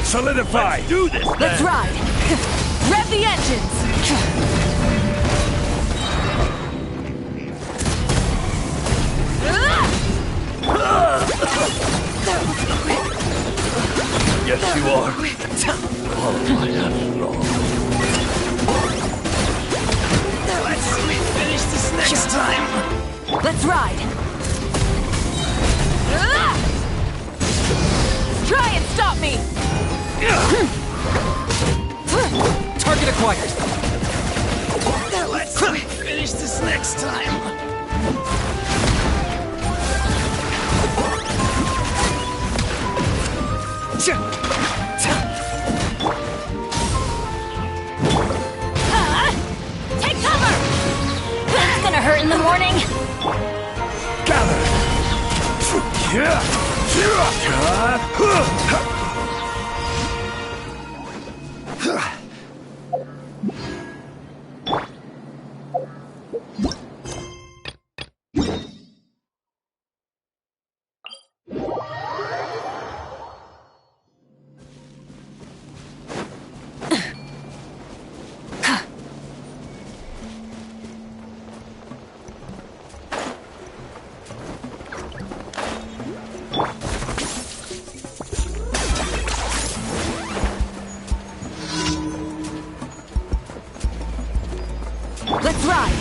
Solidify! Let's do this, Let's then. ride! Rev the engines! Yes, you are. Follow my after all. Let's finish this next time! Let's ride! Try and stop me! Target acquired! Let's finish this next time! Take cover! That's gonna hurt in the morning! Gather! Let's ride!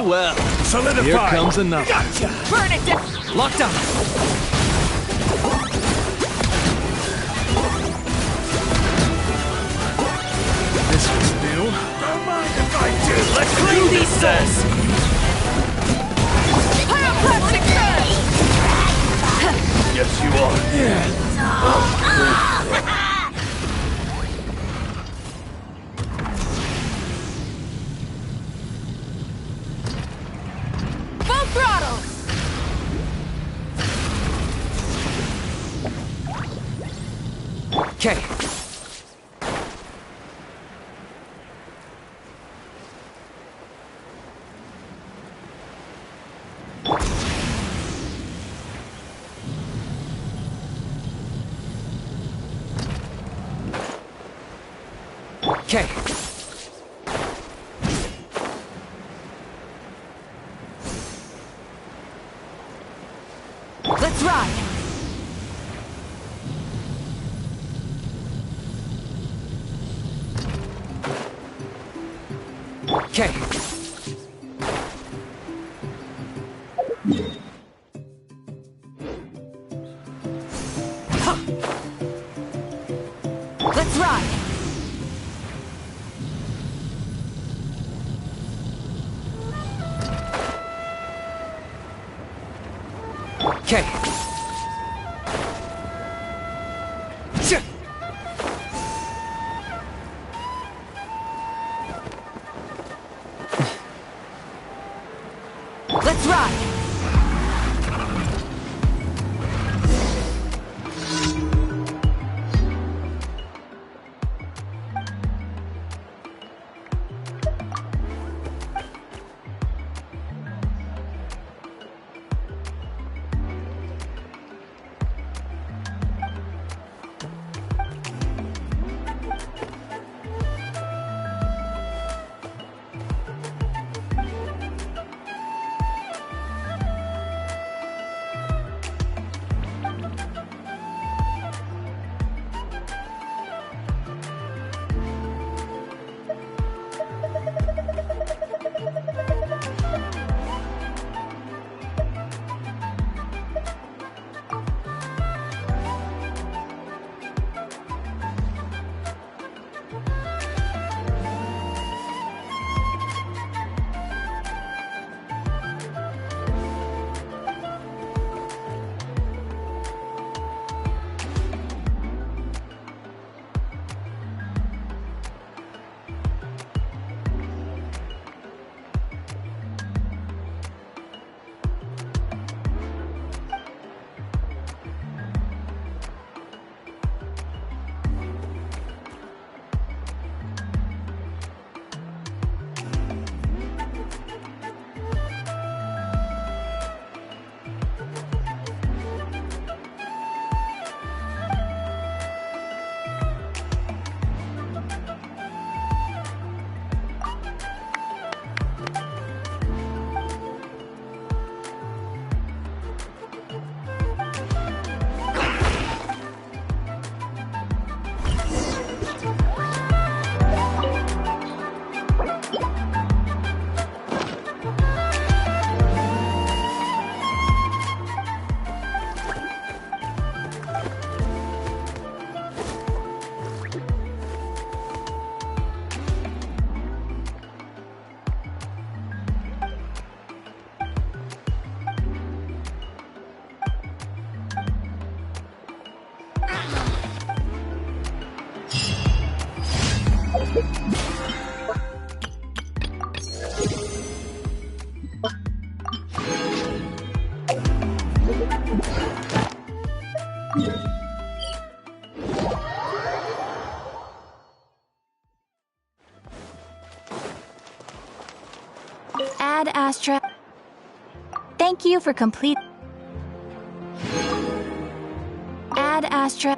Well, well. Solidify! Here comes another. Gotcha! Burn it down! Locked on. This was new. Don't mind if I do! Let's clean these souls! Pyroclastic surge! Yes, you are. Full throttle! Okay. Okay. Let's ride! Okay. Let's ride! Okay. Let's ride! Ad Astra. Thank you for complete. Ad Astra.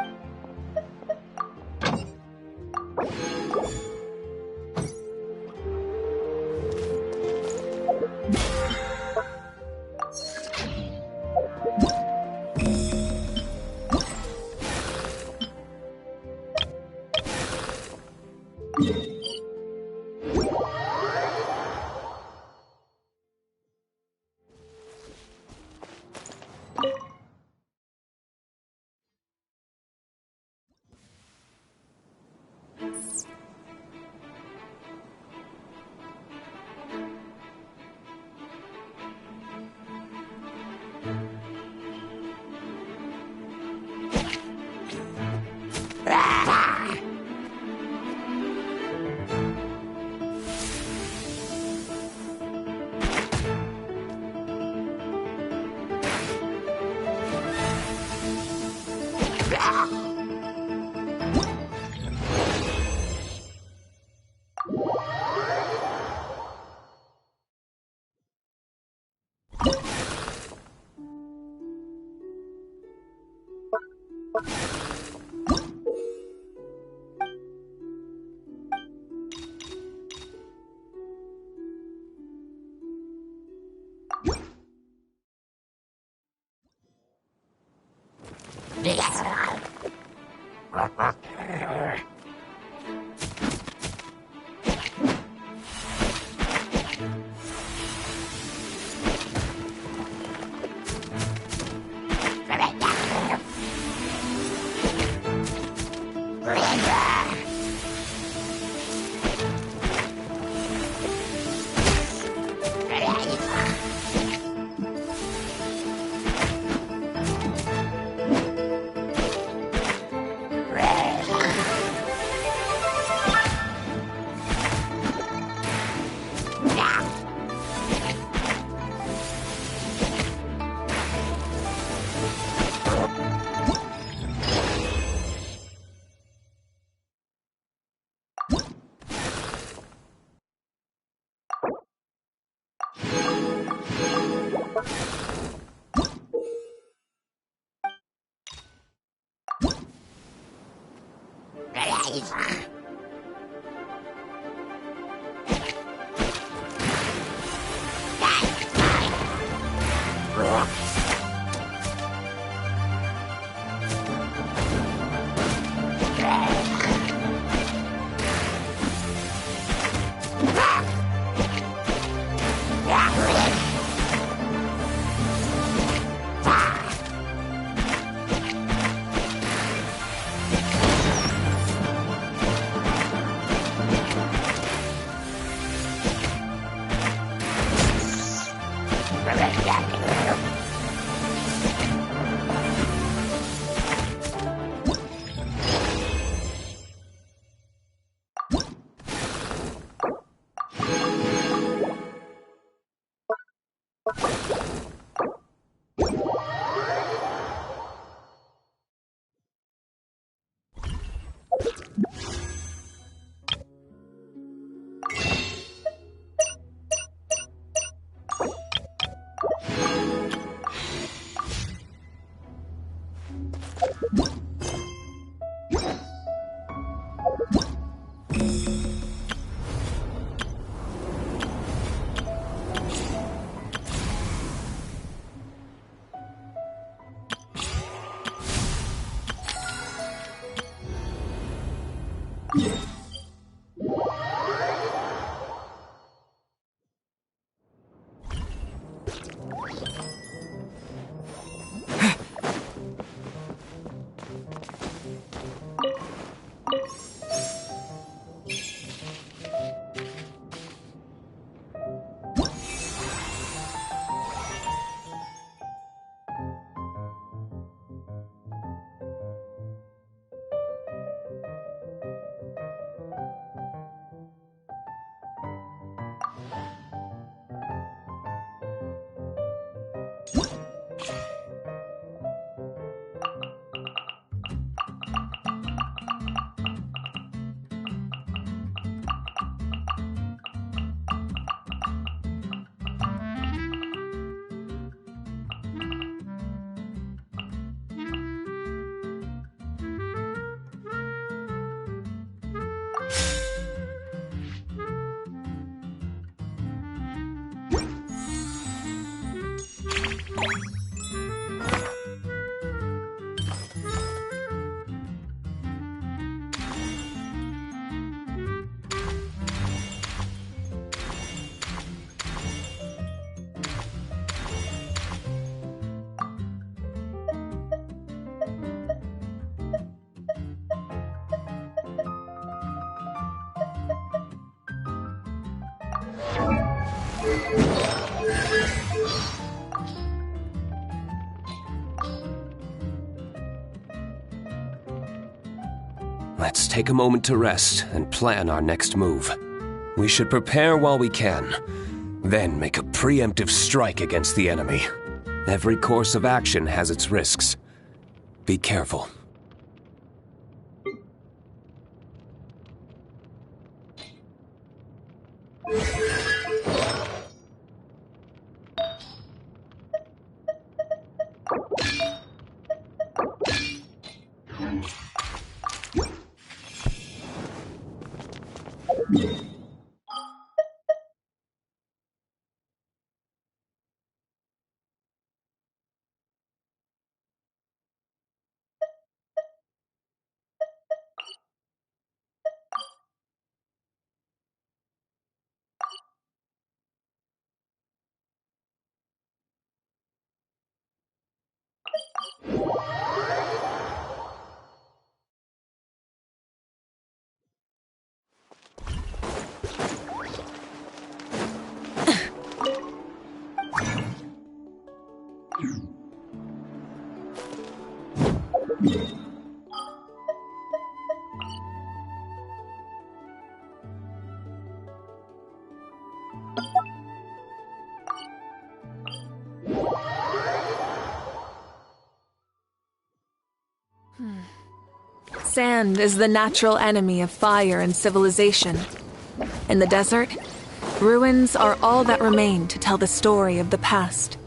Let's take a moment to rest and plan our next move. We should prepare while we can, then make a preemptive strike against the enemy. Every course of action has its risks. Be careful. Sand is the natural enemy of fire and civilization. In the desert, ruins are all that remain to tell the story of the past.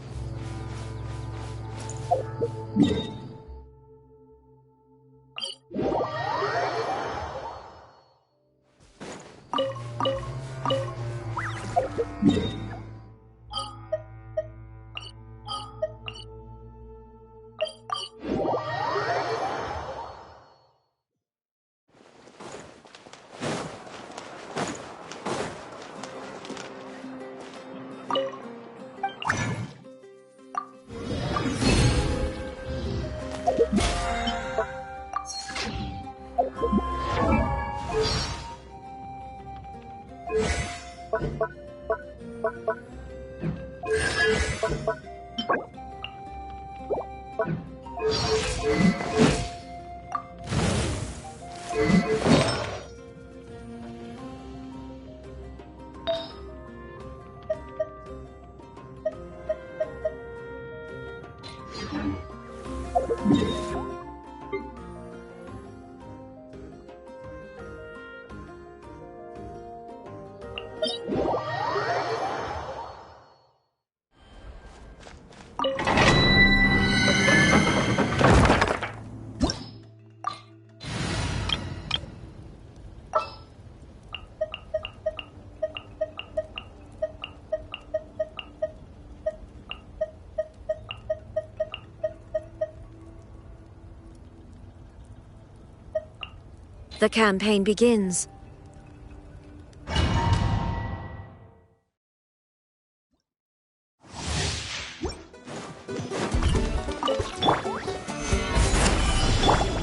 The campaign begins.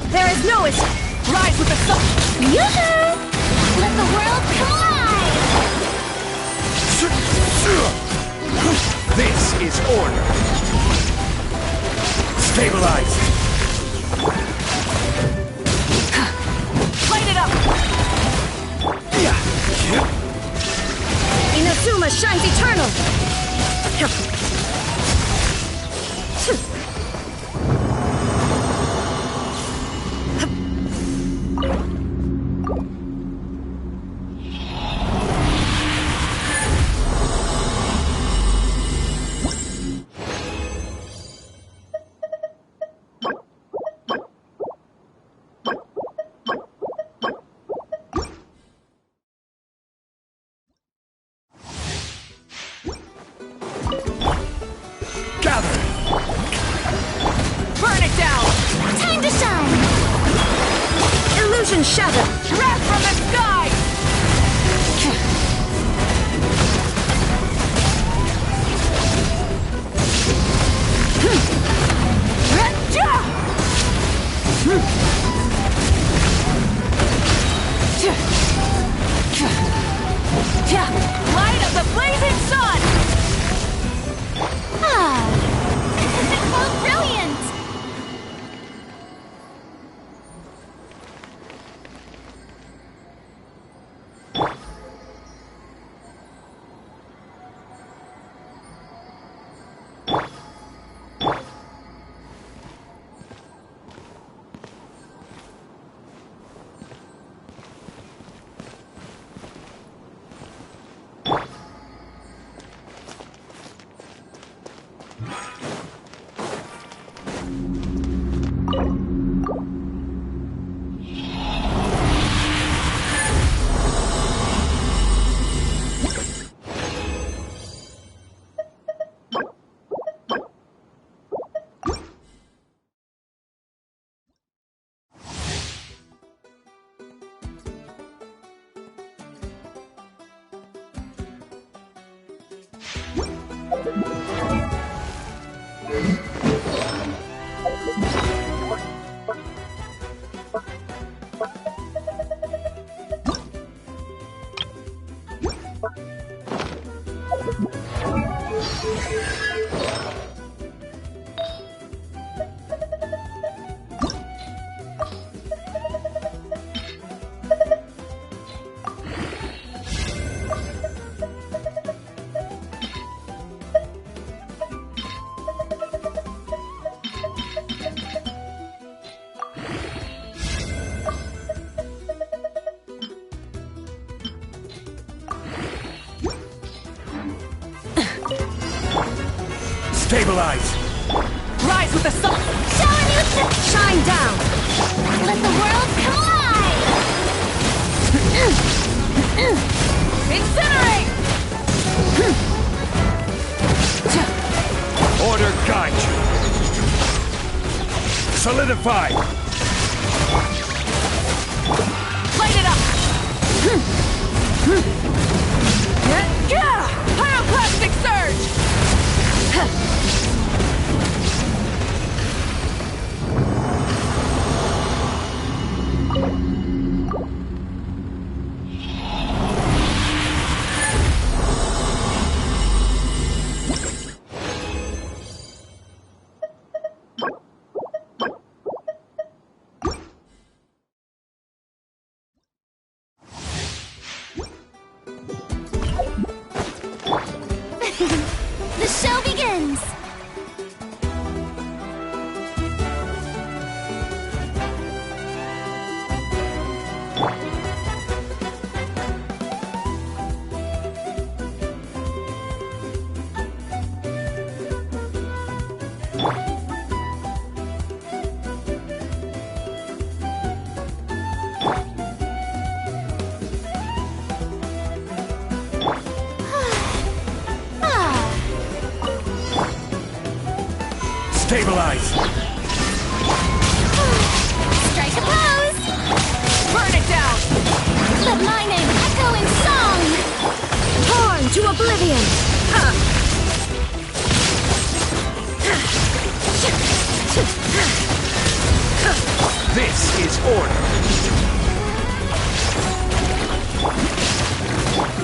There is no escape. Rise with the sun. Yoo-hoo! Let the world collide! This is order. Stabilize. Light it up! Inazuma shines eternal! Burn it down! Time to shine! Illusion shatter! Wrath from the sky! Light of the blazing sun! Ah! Oh, brilliant! Stabilize! Rise with the sun! Shine down! Let the world collide! Incinerate! Order guide you! Solidify! Light it up! Pyroclastic surge! The show begins! Stabilize! Strike a pose! Burn it down! Let my name echo in song! Torn to oblivion! This is order!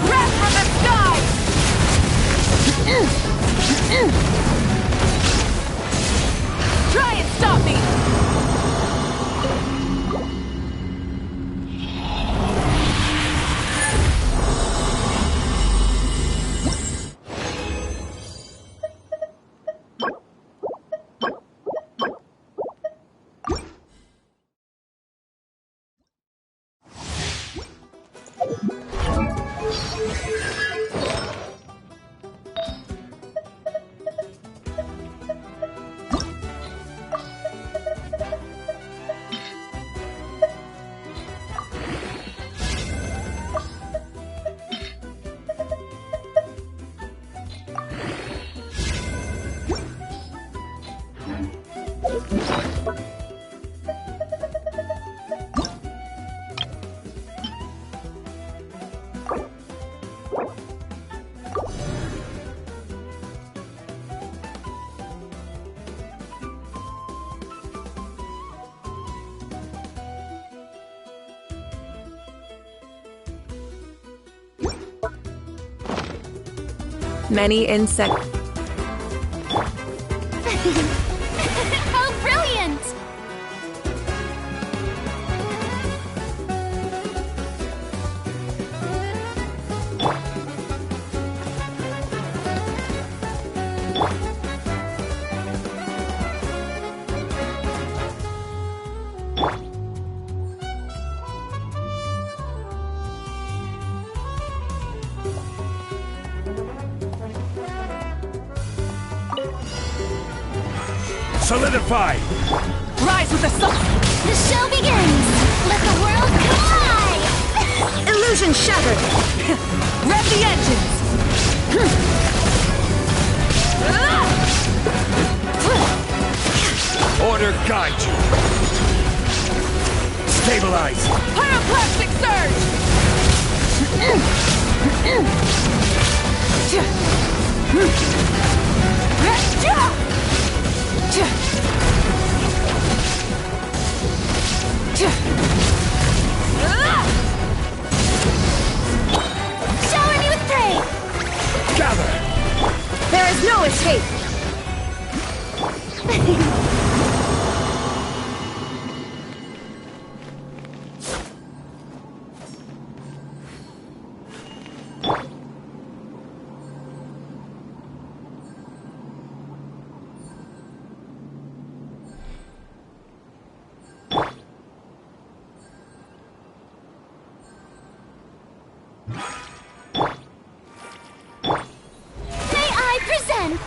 Breath from the sky! Try and stop me! Many insects. How brilliant! Solidify! Rise with the sun! The show begins! Let the world collide! Illusion shattered! Rev the engines! Order guide you! Stabilize! Pyroclastic surge! Shower me with praise! Gather! There is no escape! May I present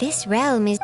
This realm is...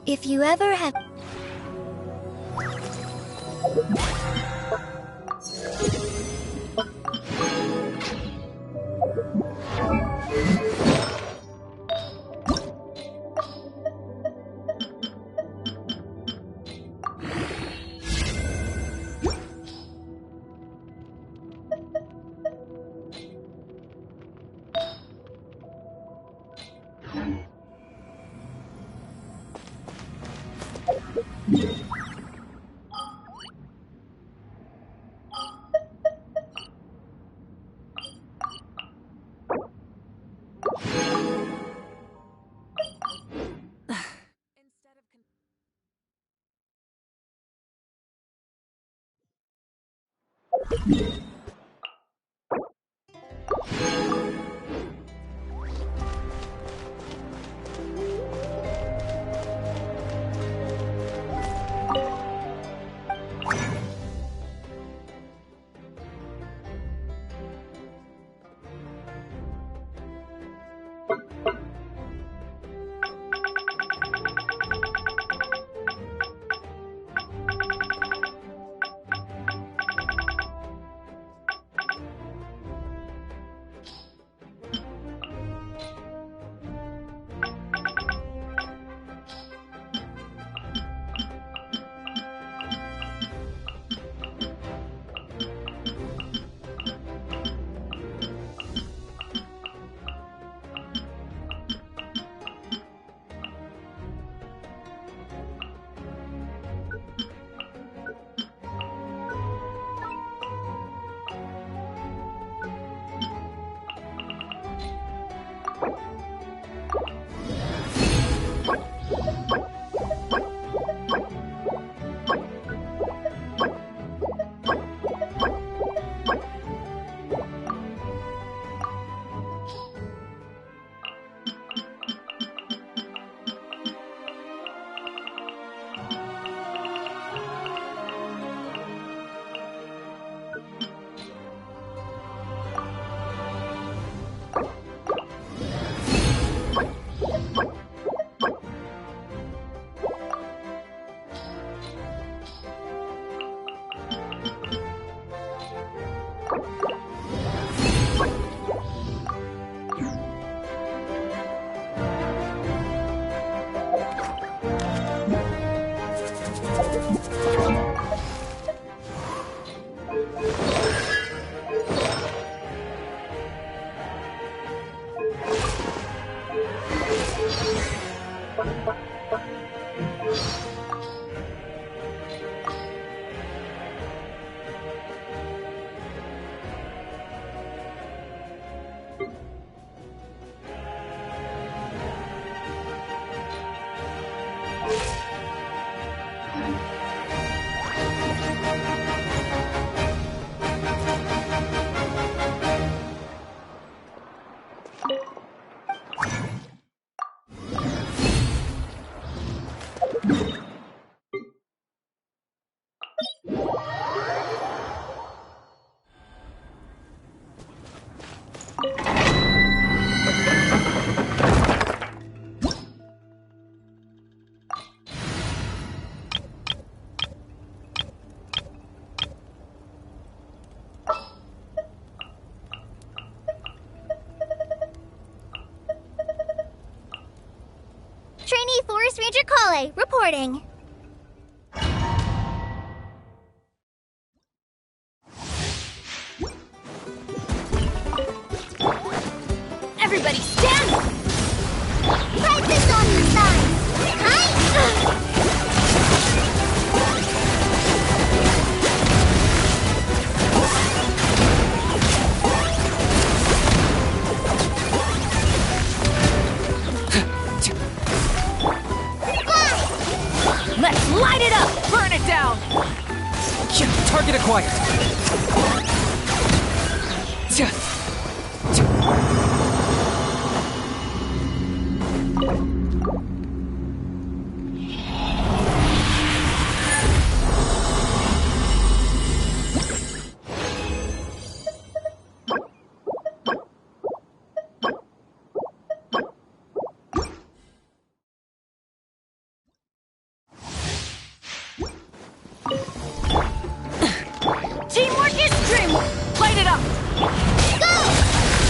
If you ever have... Forest Ranger Kale, reporting. Everybody stand! Fight this on the side! Let's light it up! Burn it down! Target acquired. Teamwork is dreamwork! Light it up! Go!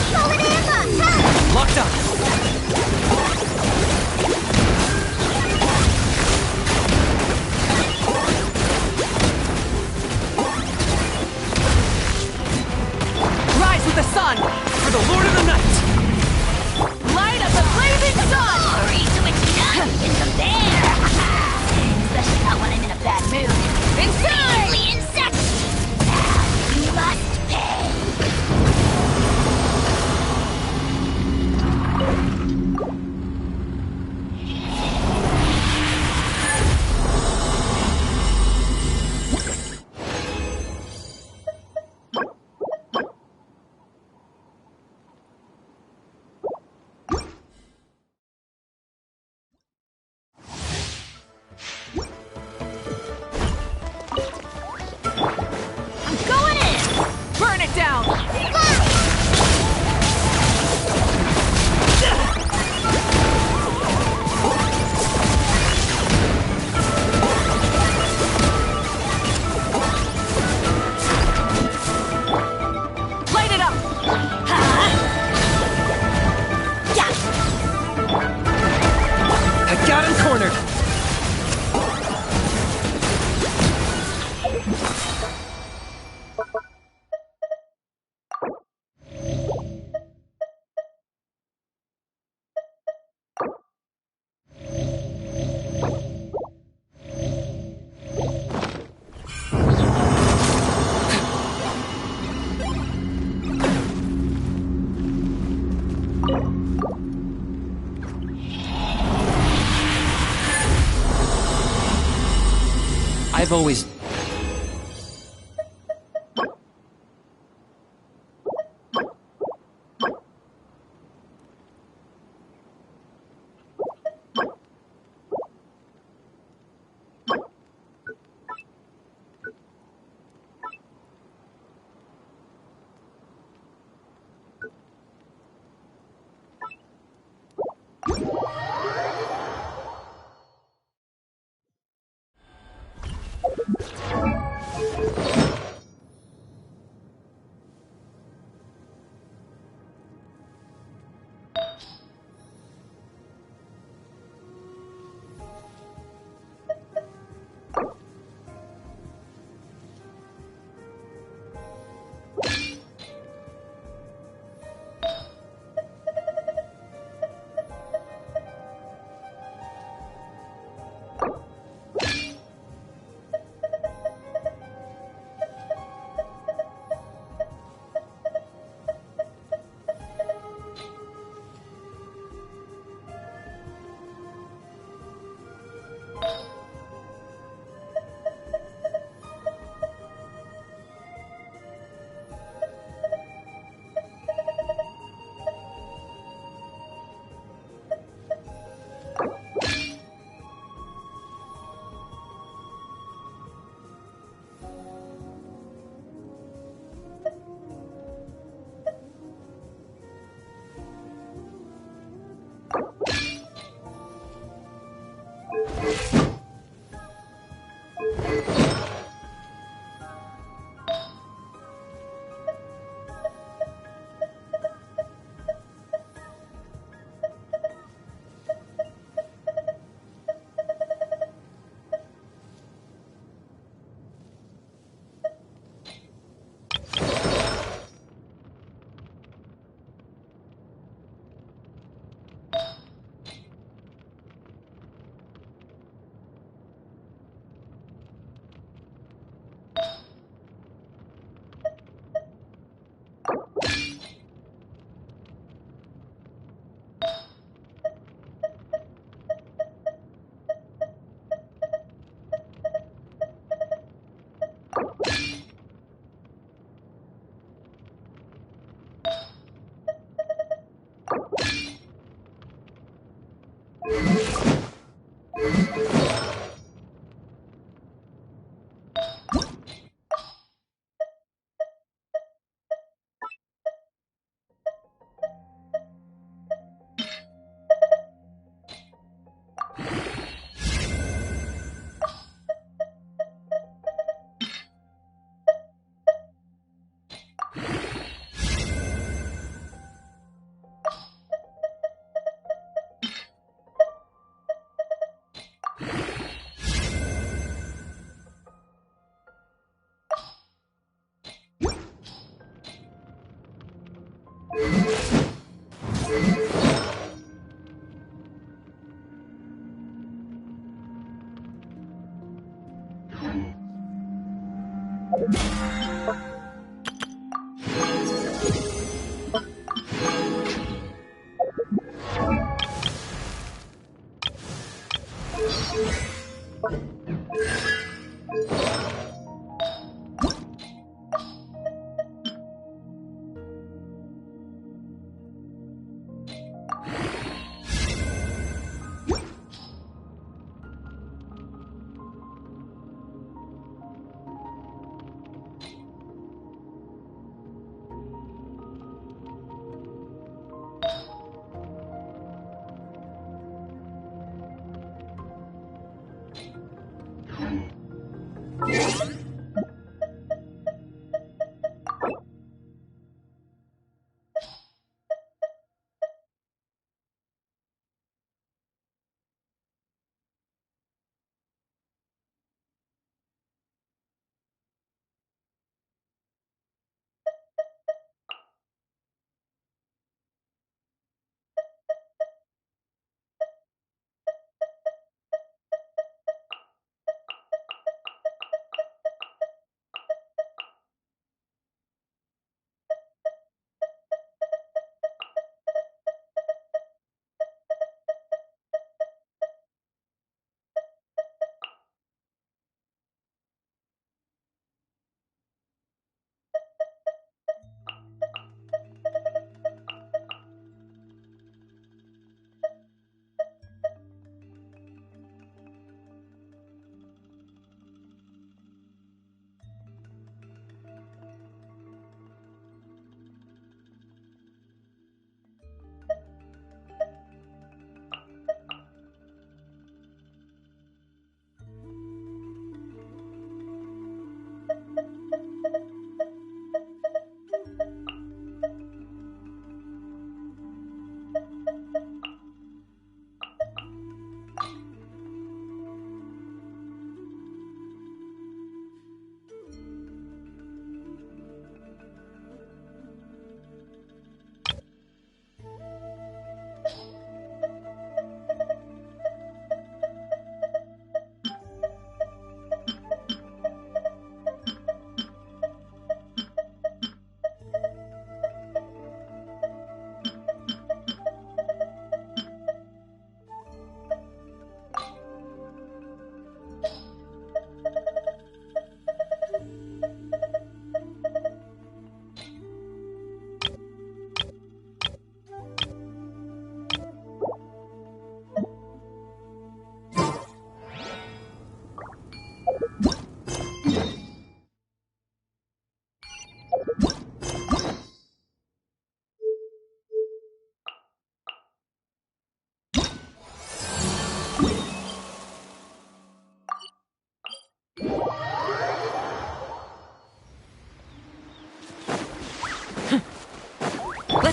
Pull it in! Ha! Locked up. Rise with the sun! For the Lord of the Night. Light up the blazing sun! Glory to its in the bear! Especially not when I'm in a bad mood. Inside! Deadly insect! Now you must pay! I'm going in! Burn it down! Light it up! I got him cornered. I've always...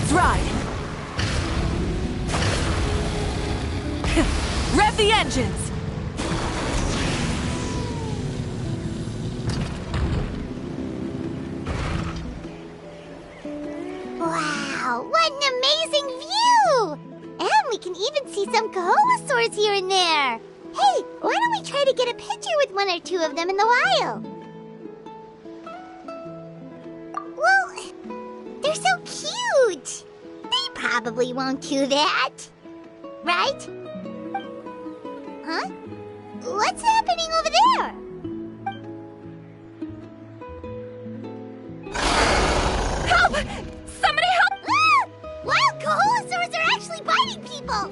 Let's ride! Rev the engines! Wow, what an amazing view! And we can even see some Kaholosaurs here and there. Hey, why don't we try to get a picture with one or two of them in the wild? Well, they're so cute. They probably won't do that. Right? Huh? What's happening over there? Help! Somebody help! Ah! Wild Kaholosaurs are actually biting people!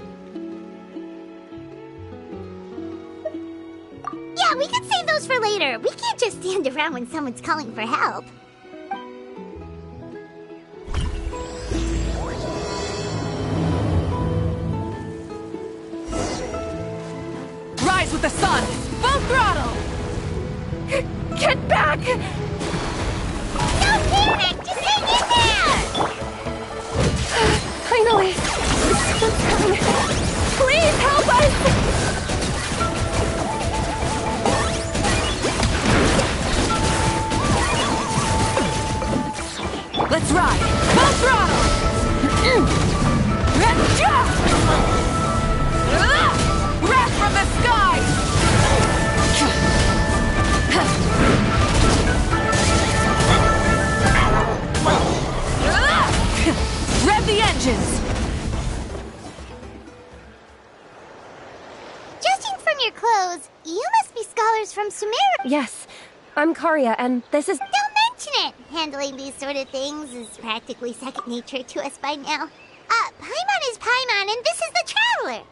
Yeah, we could save those for later. We can't just stand around when someone's calling for help. Rise with the sun! Full throttle! Get back! Don't panic! Just hang in there! Finally! Please help us! Let's ride! Full throttle! Wrath from the sky! Rev the engines! Judging from your clothes, you must be scholars from Sumeria. Yes, I'm Karya, and this is... Don't mention it! Handling these sort of things is practically second nature to us by now. Paimon is Paimon, and this is the Traveler!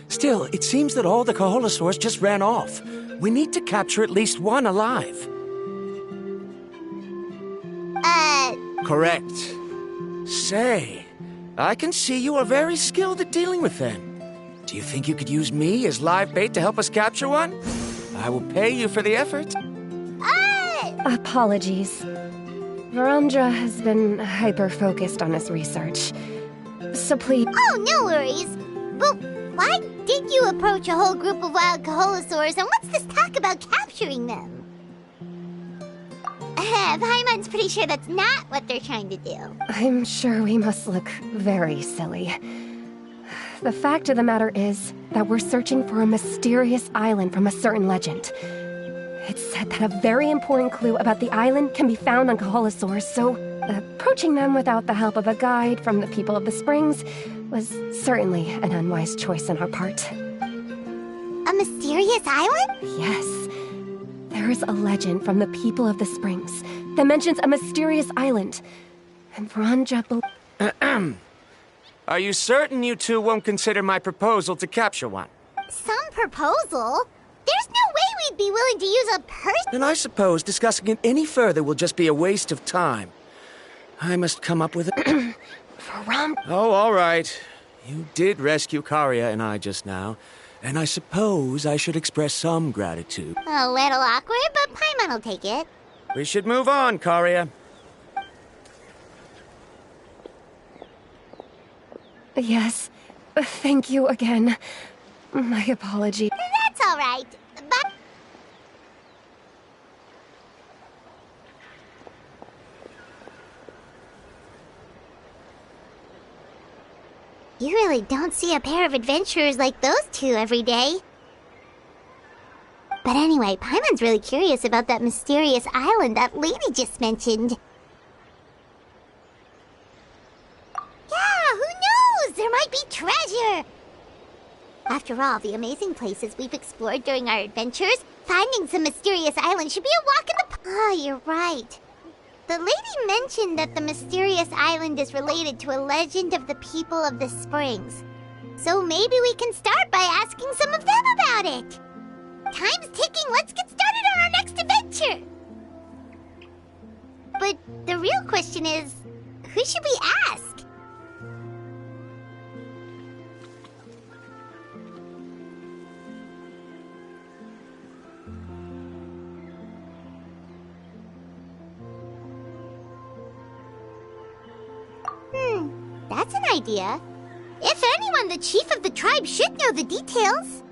Still, it seems that all the Kaholosaurs just ran off. We need to capture at least one alive. Correct. Say, I can see you are very skilled at dealing with them. Do you think you could use me as live bait to help us capture one? I will pay you for the effort. Apologies. Verandra has been hyper-focused on his research. So please... Oh, no worries. But why did you approach a whole group of wild Kaholosaurs, and what's this talk about capturing them? Paimon's pretty sure that's not what they're trying to do. I'm sure we must look very silly. The fact of the matter is that we're searching for a mysterious island from a certain legend. It's said that a very important clue about the island can be found on Kaholosaurs, so approaching them without the help of a guide from the people of the Springs was certainly an unwise choice on our part. A mysterious island? Yes. There is a legend from the people of the Springs that mentions a mysterious island. And Verandra Are you certain you two won't consider my proposal to capture one? Some proposal? There's no way we'd be willing to use a person. Then I suppose discussing it any further will just be a waste of time. I must come up with a... Oh, all right. You did rescue Karya and I just now, and I suppose I should express some gratitude. A little awkward, but Paimon will take it. We should move on, Karya. Yes. Thank you again. My apology. That's all right. But... You really don't see a pair of adventurers like those two every day. But anyway, Paimon's really curious about that mysterious island that lady just mentioned. Yeah, who knows? There might be treasure! After all the amazing places we've explored during our adventures, finding some mysterious island should be a walk in the park. Oh, you're right. The lady mentioned that the mysterious island is related to a legend of the people of the springs. So maybe we can start by asking some of them about it. Time's ticking, let's get started on our next adventure! But the real question is, who should we ask? That's an idea. If anyone, the chief of the tribe should know the details.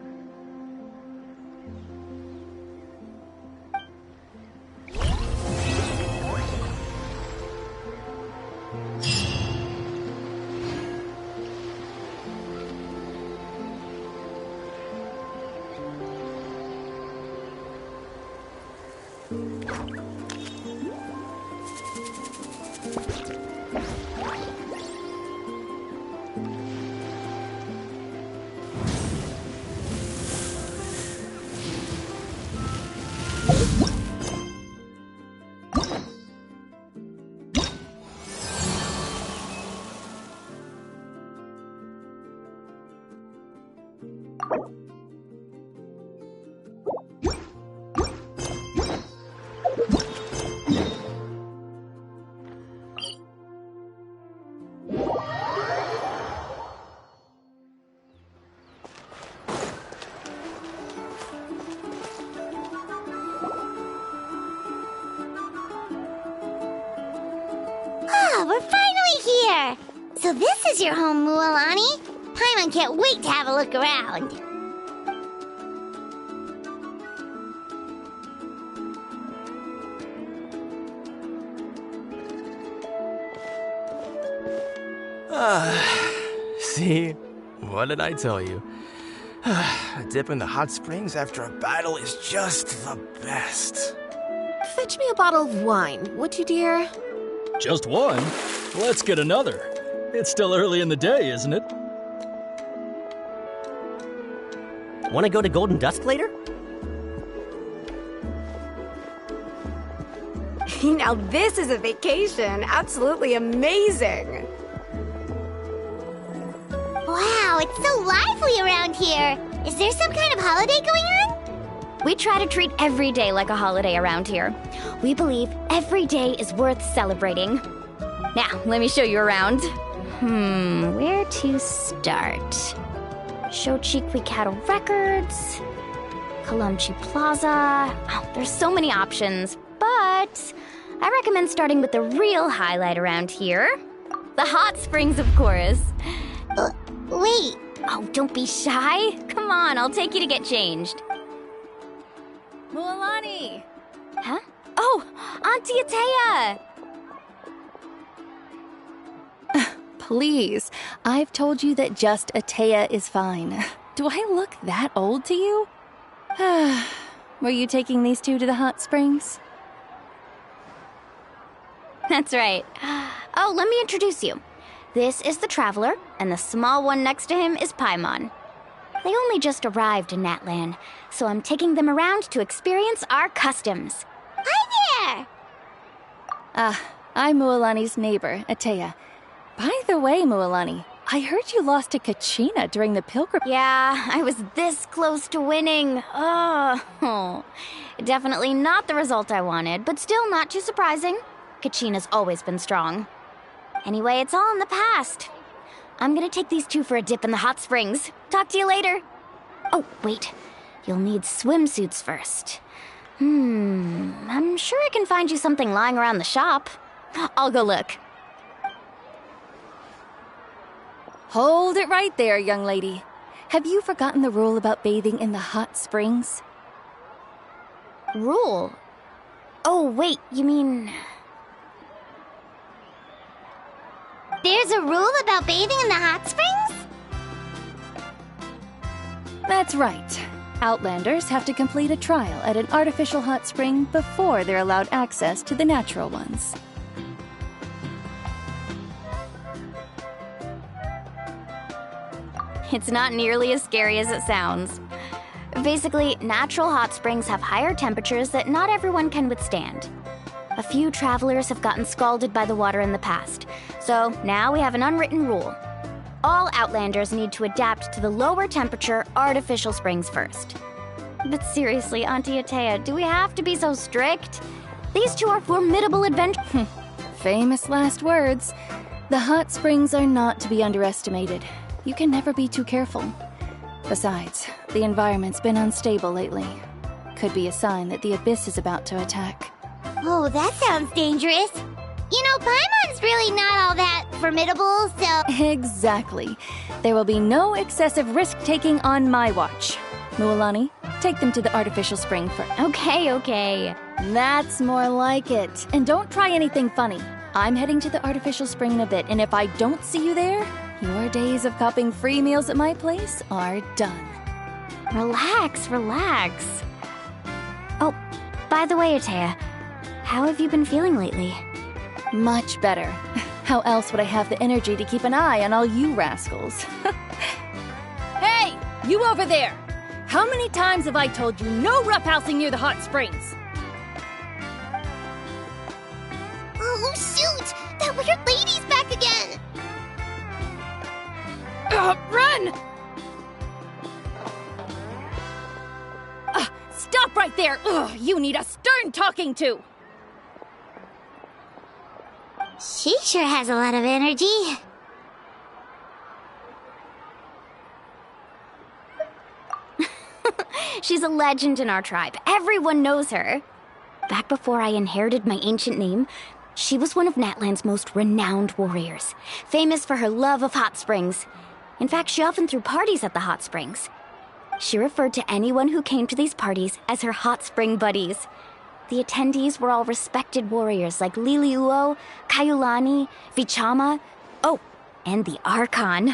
We're finally here! So this is your home, Mualani? Paimon can't wait to have a look around. See? What did I tell you? A dip in the hot springs after a battle is just the best. Fetch me a bottle of wine, would you, dear? Just one? Let's get another. It's still early in the day, isn't it? Want to go to Golden Dusk later? Now this is a vacation. Absolutely amazing. Wow, it's so lively around here. Is there some kind of holiday going on? We try to treat every day like a holiday around here. We believe every day is worth celebrating. Now, let me show you around. Where to start? Shochiqui Cattle Records, Kalumchi Plaza. Oh, there's so many options, but I recommend starting with the real highlight around here. The hot springs, of course. Wait. Oh, don't be shy. Come on, I'll take you to get changed. Mualani! Huh? Oh, Auntie Atea! Please, I've told you that just Atea is fine. Do I look that old to you? Were you taking these two to the hot springs? That's right. Oh, let me introduce you. This is the Traveler, and the small one next to him is Paimon. They only just arrived in Natlan, so I'm taking them around to experience our customs. Hi there! I'm Mualani's neighbor, Atea. By the way, Mualani, I heard you lost to Kachina during the pilgrim. Yeah, I was this close to winning. Oh, definitely not the result I wanted, but still not too surprising. Kachina's always been strong. Anyway, it's all in the past. I'm gonna take these two for a dip in the hot springs. Talk to you later. Oh, wait. You'll need swimsuits first. I'm sure I can find you something lying around the shop. I'll go look. Hold it right there, young lady. Have you forgotten the rule about bathing in the hot springs? Rule? Oh, wait, you mean... There's a rule about bathing in the hot springs? That's right. Outlanders have to complete a trial at an artificial hot spring before they're allowed access to the natural ones. It's not nearly as scary as it sounds. Basically, natural hot springs have higher temperatures that not everyone can withstand. A few travelers have gotten scalded by the water in the past, so now we have an unwritten rule. All Outlanders need to adapt to the lower temperature artificial springs first. But seriously, Auntie Atea, do we have to be so strict? These two are formidable adventurers. Famous last words. The hot springs are not to be underestimated. You can never be too careful. Besides, the environment's been unstable lately. Could be a sign that the Abyss is about to attack. Oh, that sounds dangerous. You know, Paimon's really not all that formidable, so... Exactly. There will be no excessive risk-taking on my watch. Mualani, take them to the artificial spring first. Okay. That's more like it. And don't try anything funny. I'm heading to the artificial spring in a bit, and if I don't see you there, your days of copping free meals at my place are done. Relax. Oh, by the way, Atea, how have you been feeling lately? Much better. How else would I have the energy to keep an eye on all you rascals? Hey! You over there! How many times have I told you no roughhousing near the hot springs? Oh, shoot! That weird lady's back again! Run! Stop right there! You need a stern talking to! She sure has a lot of energy. She's a legend in our tribe. Everyone knows her. Back before I inherited my ancient name, she was one of Natlan's most renowned warriors, famous for her love of hot springs. In fact, she often threw parties at the hot springs. She referred to anyone who came to these parties as her hot spring buddies. The attendees were all respected warriors like Liliuo, Kaiulani, Vichama, and the Archon.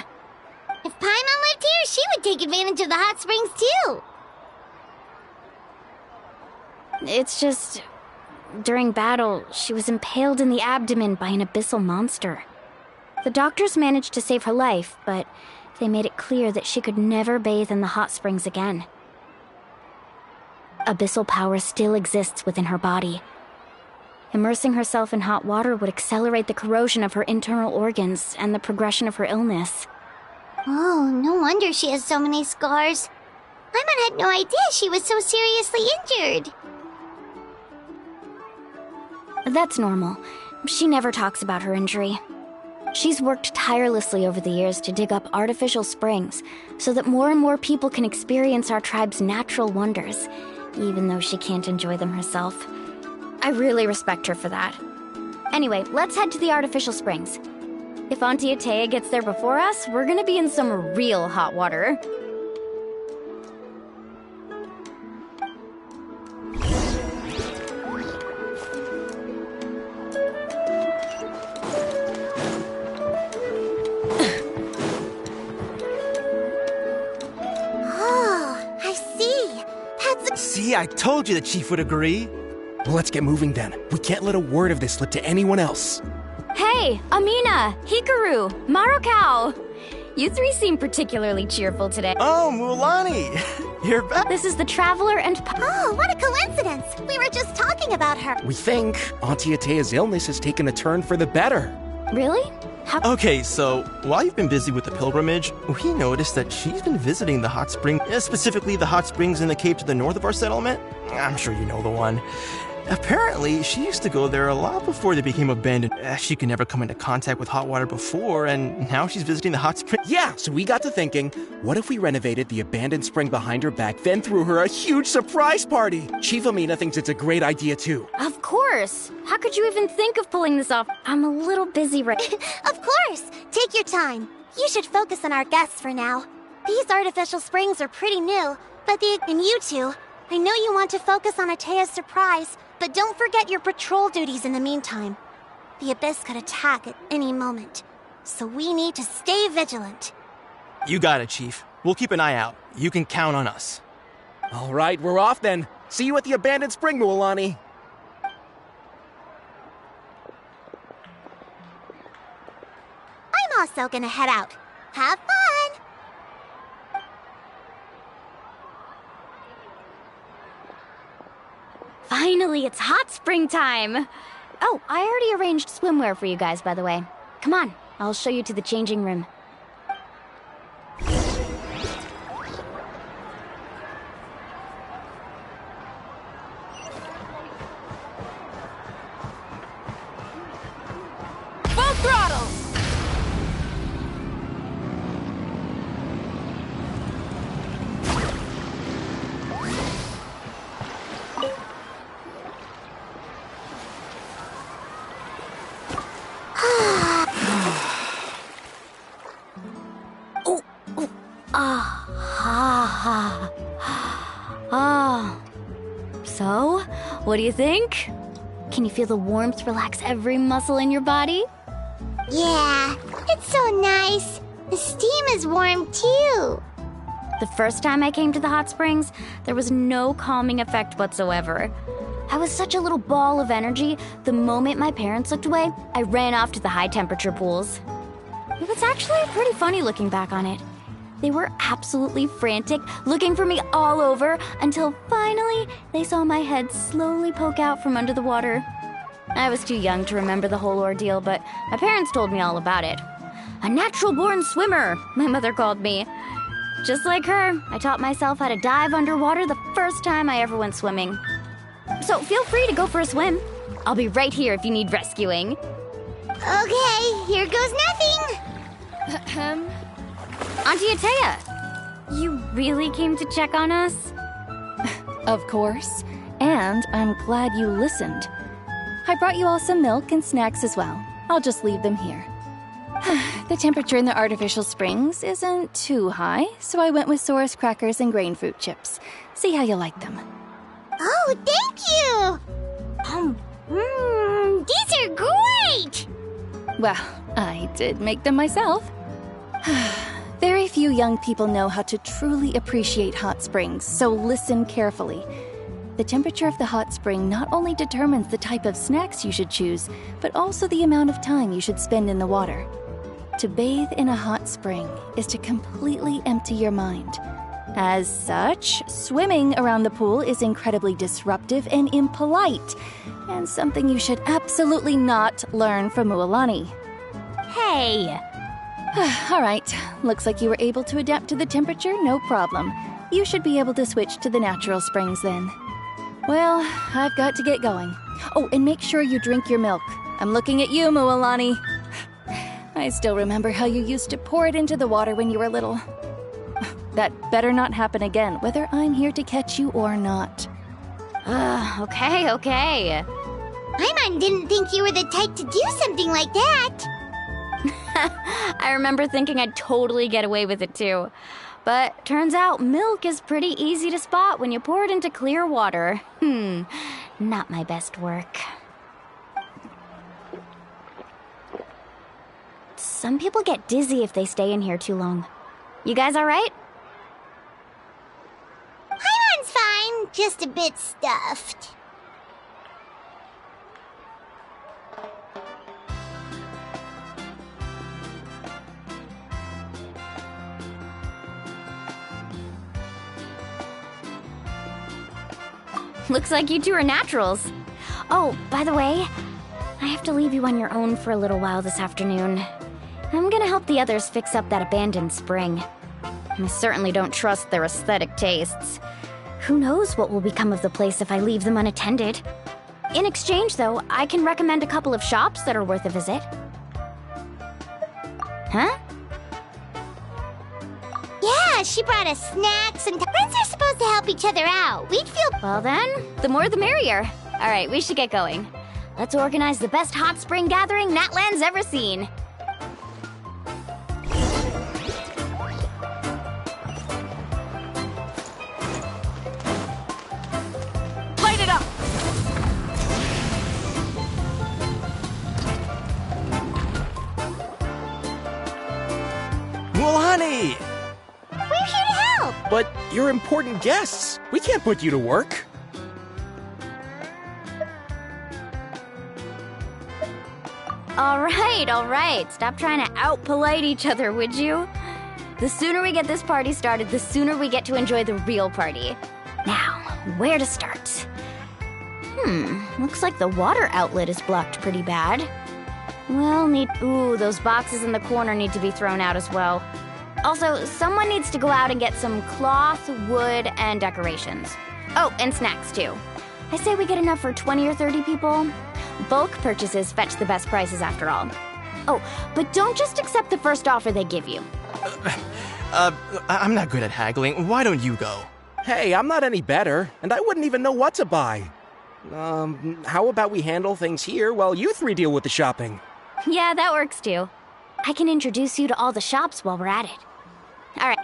If Paimon lived here, she would take advantage of the hot springs too. It's just... during battle, she was impaled in the abdomen by an abyssal monster. The doctors managed to save her life, but they made it clear that she could never bathe in the hot springs again. Abyssal power still exists within her body. Immersing herself in hot water would accelerate the corrosion of her internal organs and the progression of her illness. Oh, no wonder she has so many scars. Paimon had no idea she was so seriously injured. That's normal. She never talks about her injury. She's worked tirelessly over the years to dig up artificial springs so that more and more people can experience our tribe's natural wonders, even though she can't enjoy them herself. I really respect her for that. Anyway, let's head to the artificial springs. If Auntie Atea gets there before us, we're gonna be in some real hot water. See, I told you the chief would agree. Well, let's get moving then. We can't let a word of this slip to anyone else. Hey, Amina, Hikaru, Marukao. You three seem particularly cheerful today. Oh, Mualani, you're back. This is the Traveler and... Oh, what a coincidence. We were just talking about her. We think Auntie Atea's illness has taken a turn for the better. Really? Okay, so while you've been busy with the pilgrimage, we noticed that she's been visiting the hot spring, specifically the hot springs in the cave to the north of our settlement. I'm sure you know the one. Apparently, she used to go there a lot before they became abandoned. She could never come into contact with hot water before, and now she's visiting the hot spring. Yeah, so we got to thinking, what if we renovated the abandoned spring behind her back, then threw her a huge surprise party? Chief Amina thinks it's a great idea, too. Of course. How could you even think of pulling this off? I'm a little busy right Of course. Take your time. You should focus on our guests for now. These artificial springs are pretty new, but and you two, I know you want to focus on Atea's surprise, but don't forget your patrol duties in the meantime. The Abyss could attack at any moment. so we need to stay vigilant. You got it, Chief. We'll keep an eye out. You can count on us. All right, we're off then. See you at the abandoned spring, Mualani. I'm also gonna head out. Have fun! Finally, it's hot spring time! Oh, I already arranged swimwear for you guys, by the way. Come on, I'll show you to the changing room. Full throttle! So, what do you think? Can you feel the warmth relax every muscle in your body? Yeah, it's so nice. The steam is warm too. The first time I came to the hot springs, there was no calming effect whatsoever. I was such a little ball of energy, the moment my parents looked away, I ran off to the high temperature pools. It was actually pretty funny looking back on it. They were absolutely frantic, looking for me all over, until finally they saw my head slowly poke out from under the water. I was too young to remember the whole ordeal, but my parents told me all about it. A natural-born swimmer, my mother called me. Just like her, I taught myself how to dive underwater the first time I ever went swimming. So feel free to go for a swim. I'll be right here if you need rescuing. Okay, here goes nothing. Auntie Atea, you really came to check on us? Of course. And I'm glad you listened. I brought you all some milk and snacks as well. I'll just leave them here. The temperature in the artificial springs isn't too high, so I went with Saurus crackers and grain fruit chips. See how you like them. Oh, thank you! These are great! Well, I did make them myself. Very few young people know how to truly appreciate hot springs, so listen carefully. The temperature of the hot spring not only determines the type of snacks you should choose, but also the amount of time you should spend in the water. To bathe in a hot spring is to completely empty your mind. As such, swimming around the pool is incredibly disruptive and impolite, and something you should absolutely not learn from Mualani. Hey! All right, looks like you were able to adapt to the temperature, no problem. You should be able to switch to the natural springs then. Well, I've got to get going. Oh, and make sure you drink your milk. I'm looking at you, Mualani. I still remember how you used to pour it into the water when you were little. That better not happen again, whether I'm here to catch you or not. Okay. Paimon didn't think you were the type to do something like that. I remember thinking I'd totally get away with it too. But turns out milk is pretty easy to spot when you pour it into clear water. Not my best work. Some people get dizzy if they stay in here too long. You guys all right? Paimon's fine, just a bit stuffed. Looks like you two are naturals. Oh, by the way, I have to leave you on your own for a little while this afternoon. I'm gonna help the others fix up that abandoned spring. I certainly don't trust their aesthetic tastes. Who knows what will become of the place if I leave them unattended. In exchange, though, I can recommend a couple of shops that are worth a visit. Huh? Yeah, she brought us snacks, and friends are supposed to help each other out. We'd feel... Well then, the more the merrier. All right, we should get going. Let's organize the best hot spring gathering Natland's ever seen. Light it up! Mualani! We're here to help! But you're important guests. We can't put you to work. All right. Stop trying to out-polite each other, would you? The sooner we get this party started, the sooner we get to enjoy the real party. Now, where to start? Looks like the water outlet is blocked pretty bad. Well, ooh, those boxes in the corner need to be thrown out as well. Also, someone needs to go out and get some cloth, wood, and decorations. Oh, and snacks, too. I say we get enough for 20 or 30 people. Bulk purchases fetch the best prices after all. Oh, but don't just accept the first offer they give you. I'm not good at haggling. Why don't you go? Hey, I'm not any better, and I wouldn't even know what to buy. How about we handle things here while you three deal with the shopping? Yeah, that works too. I can introduce you to all the shops while we're at it. All right.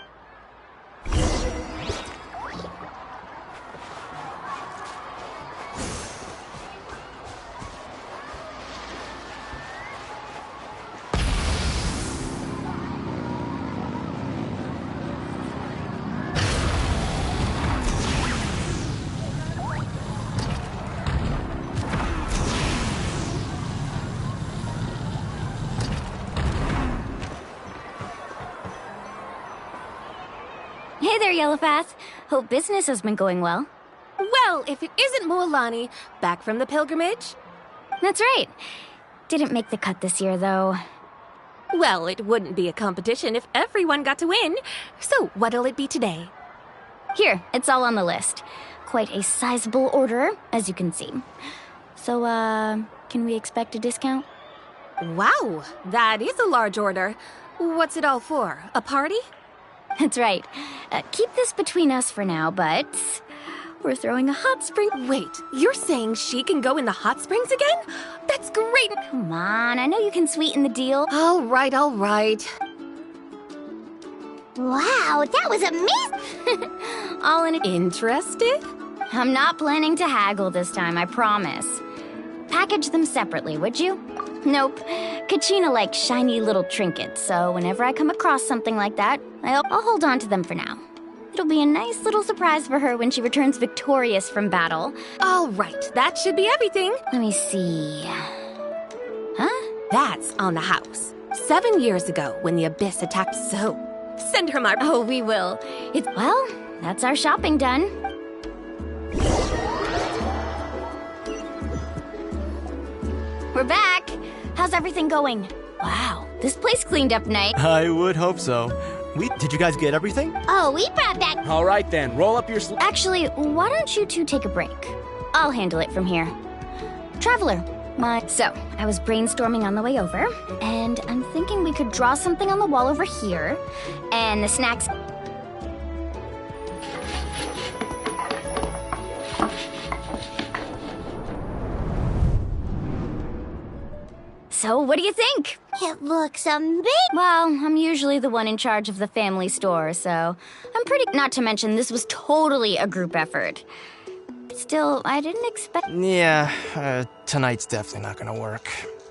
Hey there, Yellowpath. Hope business has been going well. Well, if it isn't Mualani, back from the pilgrimage? That's right. Didn't make the cut this year, though. Well, it wouldn't be a competition if everyone got to win. So, what'll it be today? Here, it's all on the list. Quite a sizable order, as you can see. So, can we expect a discount? Wow, that is a large order. What's it all for? A party? That's right. Keep this between us for now, but we're throwing a hot spring. Wait, you're saying she can go in the hot springs again? That's great! Come on, I know you can sweeten the deal. All right. Wow, that was amazing! All in it. Interested? I'm not planning to haggle this time, I promise. Package them separately, would you? Nope. Kachina likes shiny little trinkets, so whenever I come across something like that, I'll hold on to them for now. It'll be a nice little surprise for her when she returns victorious from battle. All right, that should be everything. Let me see. Huh? That's on the house. 7 years ago, when the Abyss attacked So. Send her my... Oh, we will. Well, that's our shopping done. We're back. How's everything going? Wow, this place cleaned up nice. I would hope so. Did you guys get everything? Oh, we brought back... All right then, roll up your sleeves. Actually, why don't you two take a break? I'll handle it from here. Traveler, So, I was brainstorming on the way over, and I'm thinking we could draw something on the wall over here, and the snacks... So, what do you think? It looks amazing! Well, I'm usually the one in charge of the family store, so I'm pretty... Not to mention, this was totally a group effort. Still, I didn't expect... Yeah, tonight's definitely not gonna work.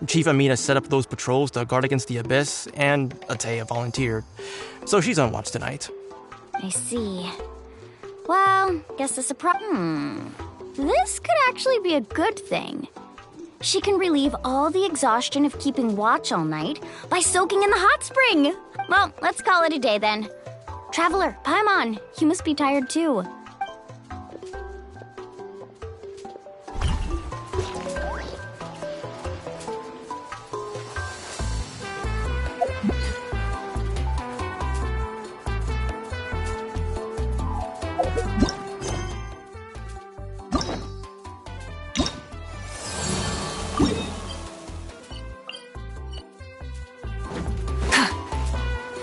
Chief Amina set up those patrols to guard against the Abyss, and Atea volunteered. So she's on watch tonight. I see. Well, guess the surprise... This could actually be a good thing. She can relieve all the exhaustion of keeping watch all night by soaking in the hot spring. Well, let's call it a day then. Traveler, Paimon, you must be tired too.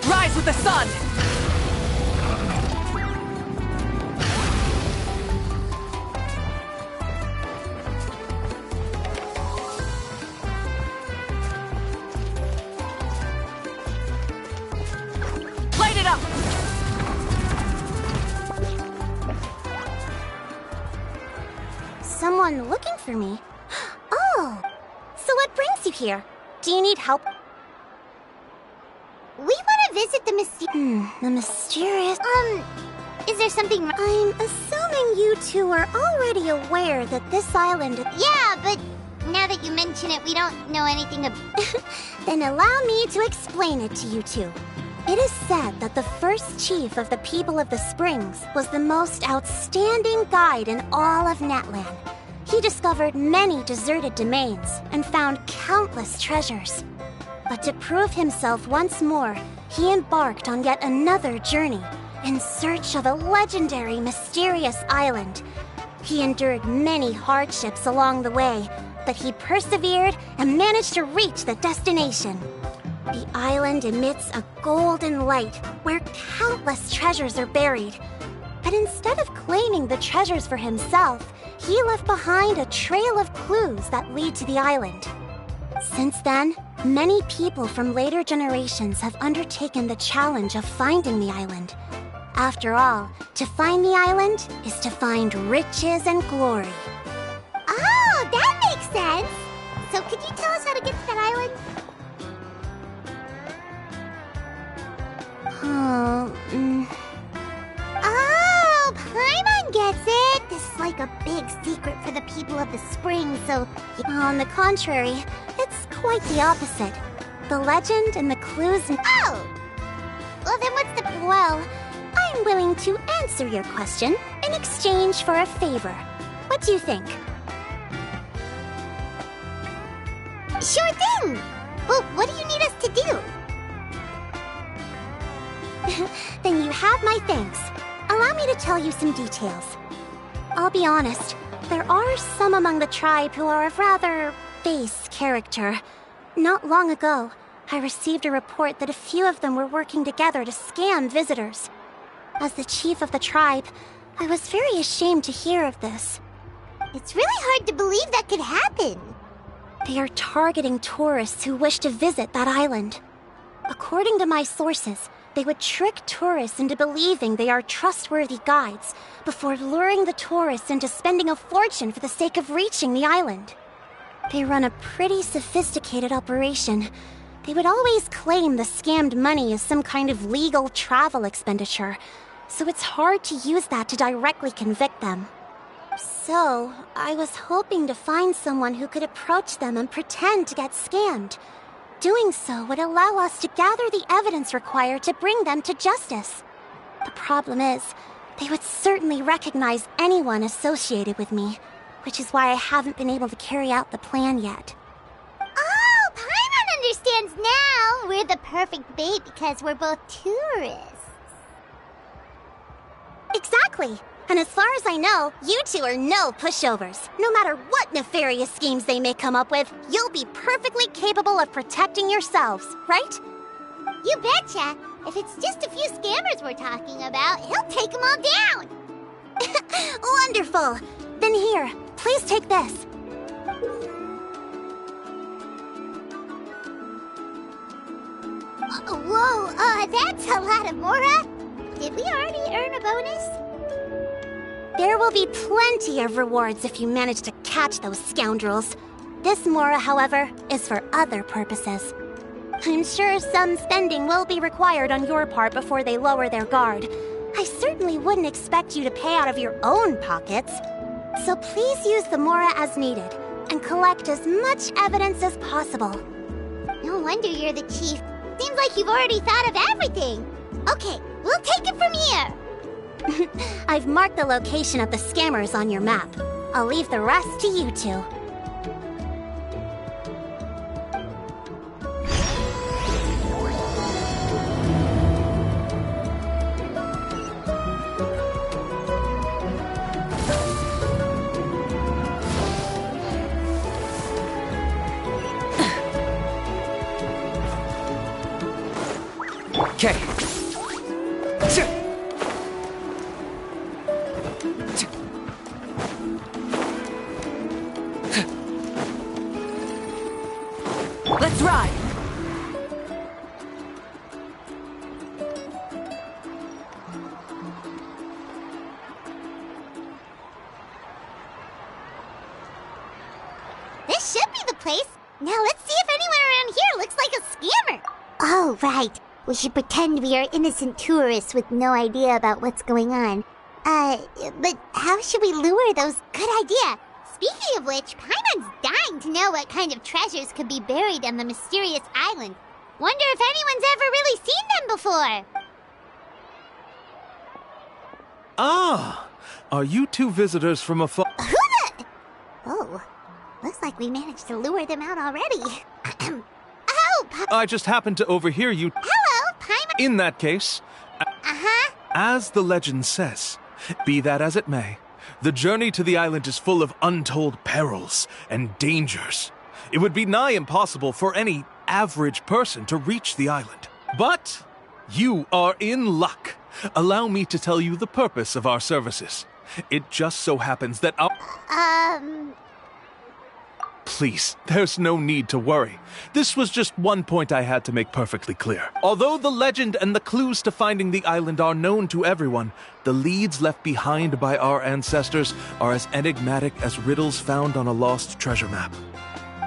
Rise with the sun! Light it up! Someone looking for me? Oh! So what brings you here? Do you need help? We want to visit the mysterious... is there something... I'm assuming you two are already aware that this island... Yeah, but now that you mention it, we don't know anything about... Then allow me to explain it to you two. It is said that the first chief of the people of the Springs was the most outstanding guide in all of Netland. He discovered many deserted domains and found countless treasures. But to prove himself once more, he embarked on yet another journey in search of a legendary, mysterious island. He endured many hardships along the way, but he persevered and managed to reach the destination. The island emits a golden light where countless treasures are buried. But instead of claiming the treasures for himself, he left behind a trail of clues that lead to the island. Since then, many people from later generations have undertaken the challenge of finding the island. After all, to find the island is to find riches and glory. Oh, that makes sense! So could you tell us how to get to that island? Oh, Paimon gets it! This is like a big secret for the people of the Spring, so... On the contrary, it's quite the opposite. The legend and the clues and... Oh! Well, then what's the... Well, I'm willing to answer your question in exchange for a favor. What do you think? Sure thing! Well, what do you need us to do? Then you have my thanks. Allow me to tell you some details. I'll be honest, there are some among the tribe who are of rather base character. Not long ago, I received a report that a few of them were working together to scam visitors. As the chief of the tribe, I was very ashamed to hear of this. It's really hard to believe that could happen. They are targeting tourists who wish to visit that island. According to my sources, they would trick tourists into believing they are trustworthy guides before luring the tourists into spending a fortune for the sake of reaching the island. They run a pretty sophisticated operation. They would always claim the scammed money is some kind of legal travel expenditure, so it's hard to use that to directly convict them. So, I was hoping to find someone who could approach them and pretend to get scammed. Doing so would allow us to gather the evidence required to bring them to justice. The problem is, they would certainly recognize anyone associated with me, which is why I haven't been able to carry out the plan yet. Oh, Paimon understands now! We're the perfect bait because we're both tourists. Exactly! And as far as I know, you two are no pushovers. No matter what nefarious schemes they may come up with, you'll be perfectly capable of protecting yourselves, right? You betcha! If it's just a few scammers we're talking about, he'll take them all down! Wonderful! Then here, please take this. Whoa, that's a lot of Mora. Did we already earn a bonus? There will be plenty of rewards if you manage to catch those scoundrels. This Mora, however, is for other purposes. I'm sure some spending will be required on your part before they lower their guard. I certainly wouldn't expect you to pay out of your own pockets. So please use the Mora as needed, and collect as much evidence as possible. No wonder you're the chief. Seems like you've already thought of everything. Okay, we'll take it from here. I've marked the location of the scammers on your map. I'll leave the rest to you two. Okay. Let's ride! This should be the place. Now let's see if anyone around here looks like a scammer. Oh, right. We should pretend we are innocent tourists with no idea about what's going on. But how should we lure those? Good idea. Speaking of which, Paimon's dying to know what kind of treasures could be buried on the mysterious island. Wonder if anyone's ever really seen them before. Ah, are you two visitors from afar? Who the? Oh, looks like we managed to lure them out already. I just happened to overhear you. Hello, Paimon. In that case, as the legend says, be that as it may, the journey to the island is full of untold perils and dangers. It would be nigh impossible for any average person to reach the island. But you are in luck. Allow me to tell you the purpose of our services. It just so happens that Please, there's no need to worry. This was just one point I had to make perfectly clear. Although the legend and the clues to finding the island are known to everyone, the leads left behind by our ancestors are as enigmatic as riddles found on a lost treasure map.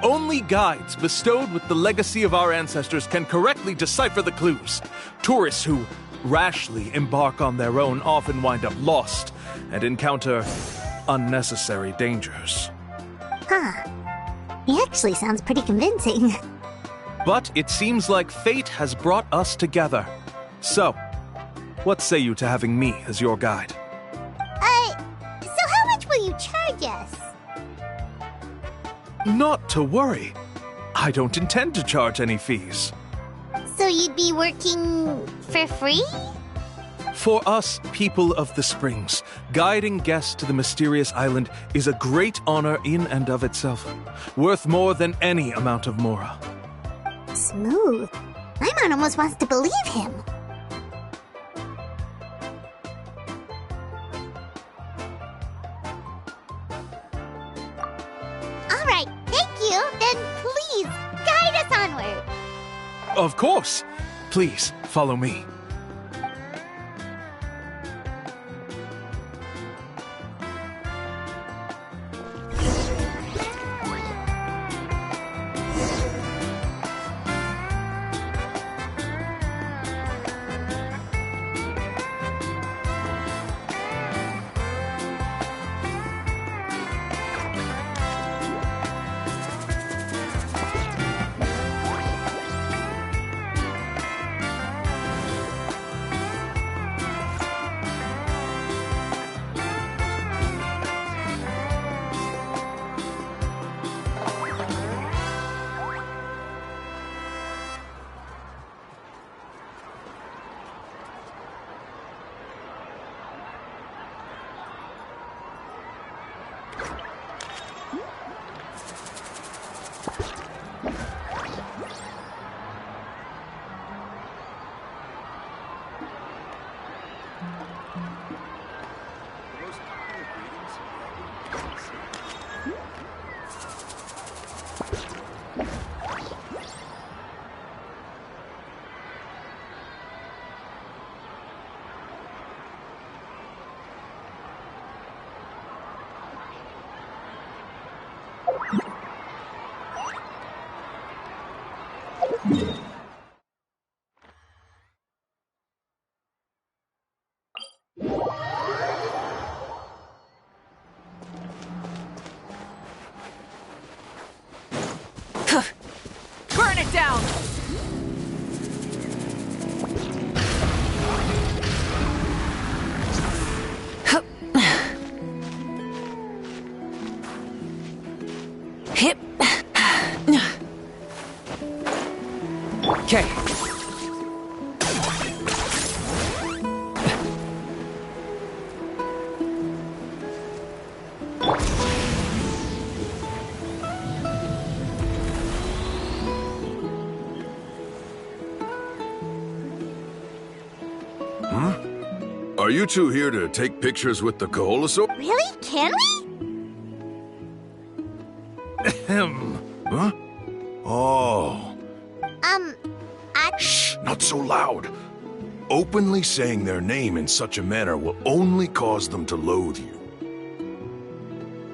Only guides bestowed with the legacy of our ancestors can correctly decipher the clues. Tourists who rashly embark on their own often wind up lost and encounter unnecessary dangers. Huh. He actually sounds pretty convincing. But it seems like fate has brought us together. So, what say you to having me as your guide? So how much will you charge us? Not to worry. I don't intend to charge any fees. So you'd be working for free? For us, people of the Springs, guiding guests to the mysterious island is a great honor in and of itself, worth more than any amount of mora. Smooth. Paimon almost wants to believe him. All right, thank you. Then please, guide us onward. Of course. Please, follow me. Burn it down! Hip. Okay. Are you two here to take pictures with the Koholosaur? Really? Can we? Huh? Oh. Shh, not so loud. Openly saying their name in such a manner will only cause them to loathe you.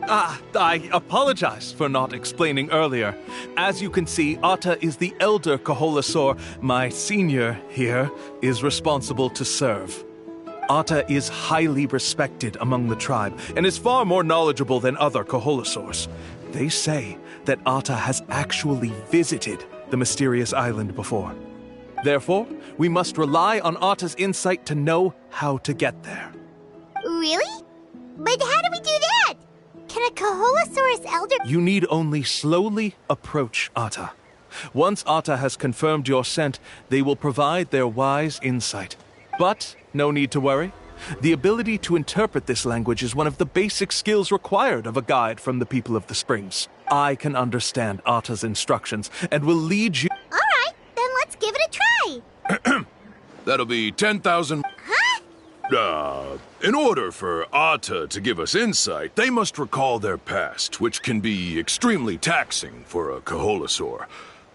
I apologize for not explaining earlier. As you can see, Atta is the elder Kaholasaur. My senior here is responsible to serve. Atta is highly respected among the tribe and is far more knowledgeable than other Kaholasaurs. They say that Atta has actually visited the mysterious island before. Therefore, we must rely on Atta's insight to know how to get there. Really? But how do we do that? Can a Kaholosaurus elder... You need only slowly approach Atta. Once Atta has confirmed your scent, they will provide their wise insight. But no need to worry. The ability to interpret this language is one of the basic skills required of a guide from the people of the Springs. I can understand Atta's instructions and will lead you... All right, then let's give it a try. That'll be 10,000... Huh? In order for Atta to give us insight, they must recall their past, which can be extremely taxing for a Kaholasaur.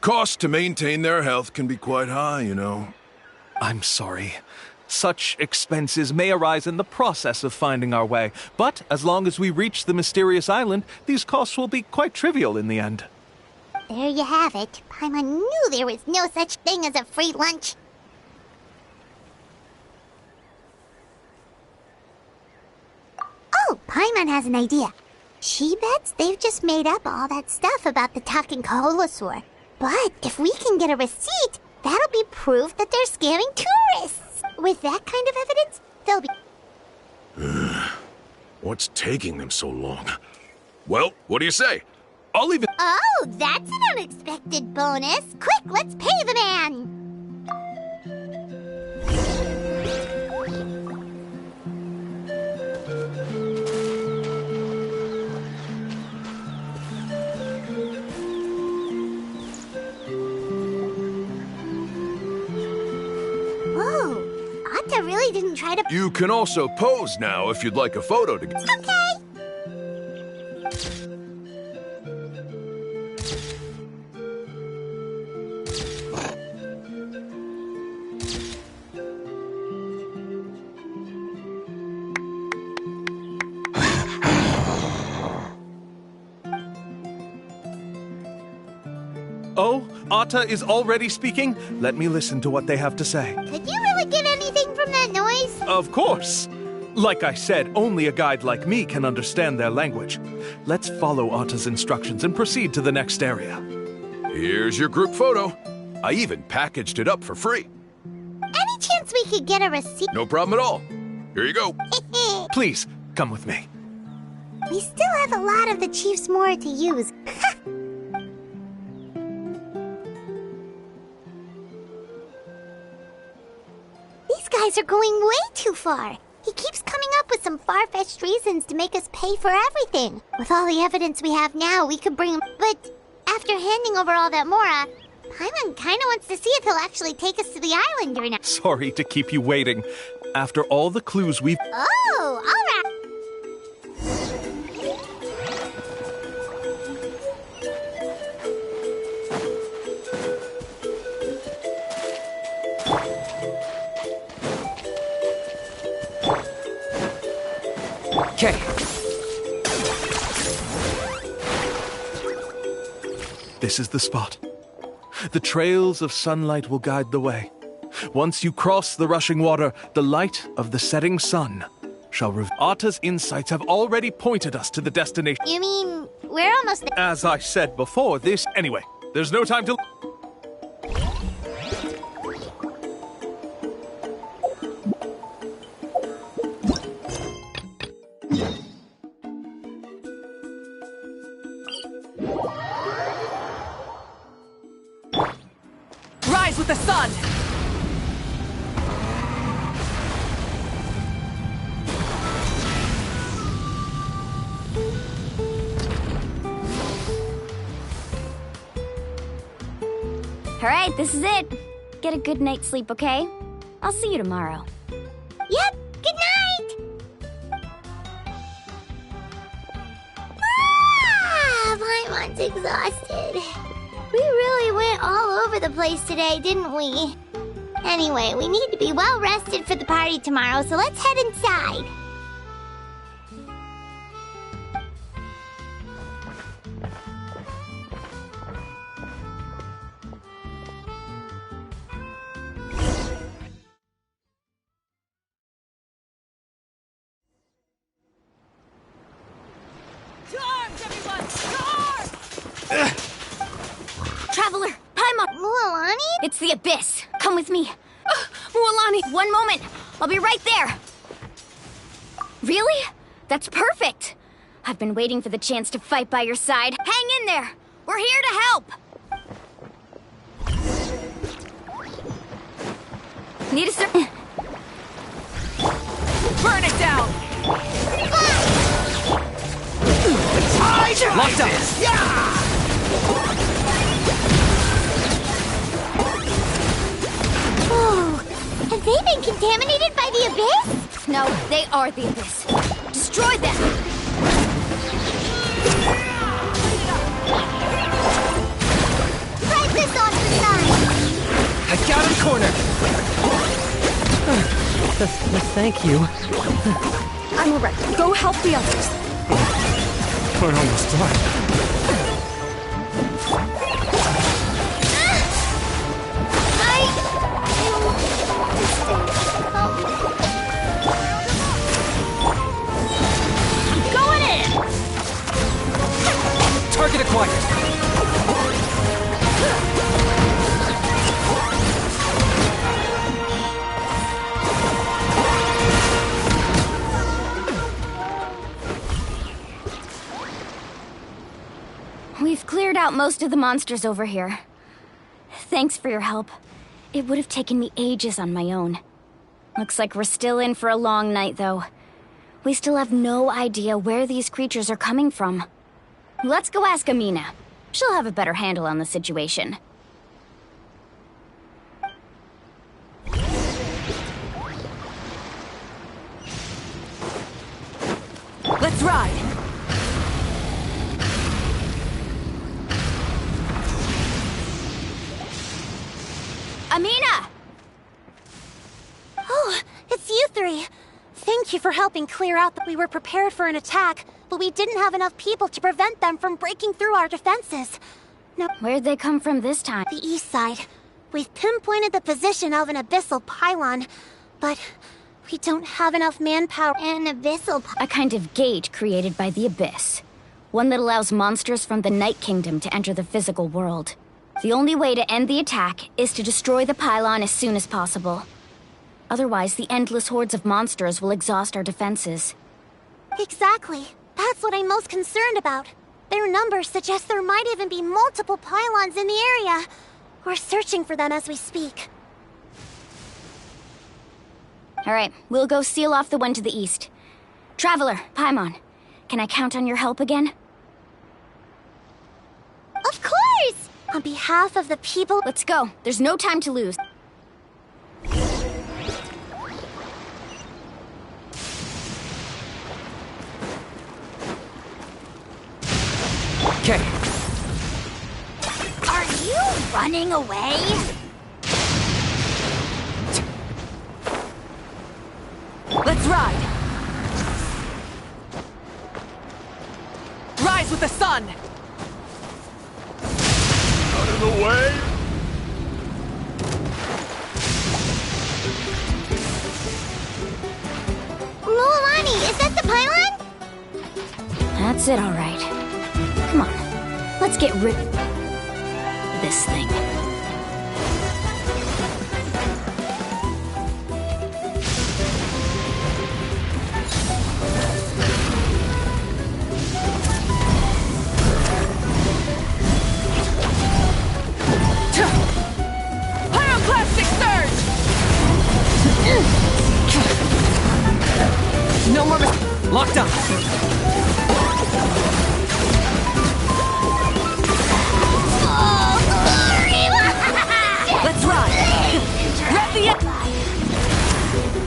Costs to maintain their health can be quite high, you know. I'm sorry. Such expenses may arise in the process of finding our way, but as long as we reach the mysterious island, these costs will be quite trivial in the end. There you have it. Paimon knew there was no such thing as a free lunch. Oh, Paimon has an idea. She bets they've just made up all that stuff about the talking Kaholosaur. But if we can get a receipt, that'll be proof that they're scamming tourists. With that kind of evidence, they'll be... What's taking them so long? Well, what do you say? I'll even... Oh, that's an unexpected bonus. Quick, let's pay the man. Atta really didn't try to... You can also pose now if you'd like a photo to... Okay. Oh, Atta is already speaking? Let me listen to what they have to say. Could you really get anything from that noise? Of course. Like I said, only a guide like me can understand their language. Let's follow Atta's instructions and proceed to the next area. Here's your group photo. I even packaged it up for free. Any chance we could get a receipt? No problem at all. Here you go. Please, come with me. We still have a lot of the Chief's more to use. These guys are going way too far. He keeps coming up with some far-fetched reasons to make us pay for everything. With all the evidence we have now, we could bring him... But after handing over all that Mora, Paimon kinda wants to see if he'll actually take us to the island or not. Sorry to keep you waiting. After all the clues we've... Oh, all right. Okay. This is the spot. The trails of sunlight will guide the way. Once you cross the rushing water, the light of the setting sun shall reveal. Atta's insights have already pointed us to the destination. You mean, we're almost there? As I said before, this... Anyway, there's no time to... Rise with the sun! All right, this is it. Get a good night's sleep, okay? I'll see you tomorrow. Yep, good night! Paimon's exhausted. We really went all over the place today, didn't we? Anyway, we need to be well rested for the party tomorrow, so let's head inside. It's the Abyss. Come with me. Mualani, one moment. I'll be right there. Really? That's perfect. I've been waiting for the chance to fight by your side. Hang in there. We're here to help. Need a sir. Burn it down! Locked up! Yeah! Oh, have they been contaminated by the Abyss? No, they are the Abyss. Destroy them! Spread this on the side! I got him cornered! Thank you. I'm alright. Go help the others. We're almost done. Going in! Target acquired! We've cleared out most of the monsters over here. Thanks for your help. It would have taken me ages on my own. Looks like we're still in for a long night, though. We still have no idea where these creatures are coming from. Let's go ask Amina. She'll have a better handle on the situation. Let's ride! Amina! Oh, it's you three. Thank you for helping clear out that we were prepared for an attack, but we didn't have enough people to prevent them from breaking through our defenses. No. Where'd they come from this time? The east side. We've pinpointed the position of an abyssal pylon, but we don't have enough manpower. An abyssal A kind of gate created by the Abyss. One that allows monsters from the Night Kingdom to enter the physical world. The only way to end the attack is to destroy the pylon as soon as possible. Otherwise, the endless hordes of monsters will exhaust our defenses. Exactly. That's what I'm most concerned about. Their numbers suggest there might even be multiple pylons in the area. We're searching for them as we speak. Alright, we'll go seal off the one to the east. Traveler, Paimon, can I count on your help again? Of course! On behalf of the people... Let's go. There's no time to lose. Okay. Are you running away? Let's ride! Rise with the sun! Out of the way! Mualani, is that the pylon? That's it, all right. Come on, let's get rid of this thing. Pyroclastic surge! No more locked up! Let's ride! Grab the end!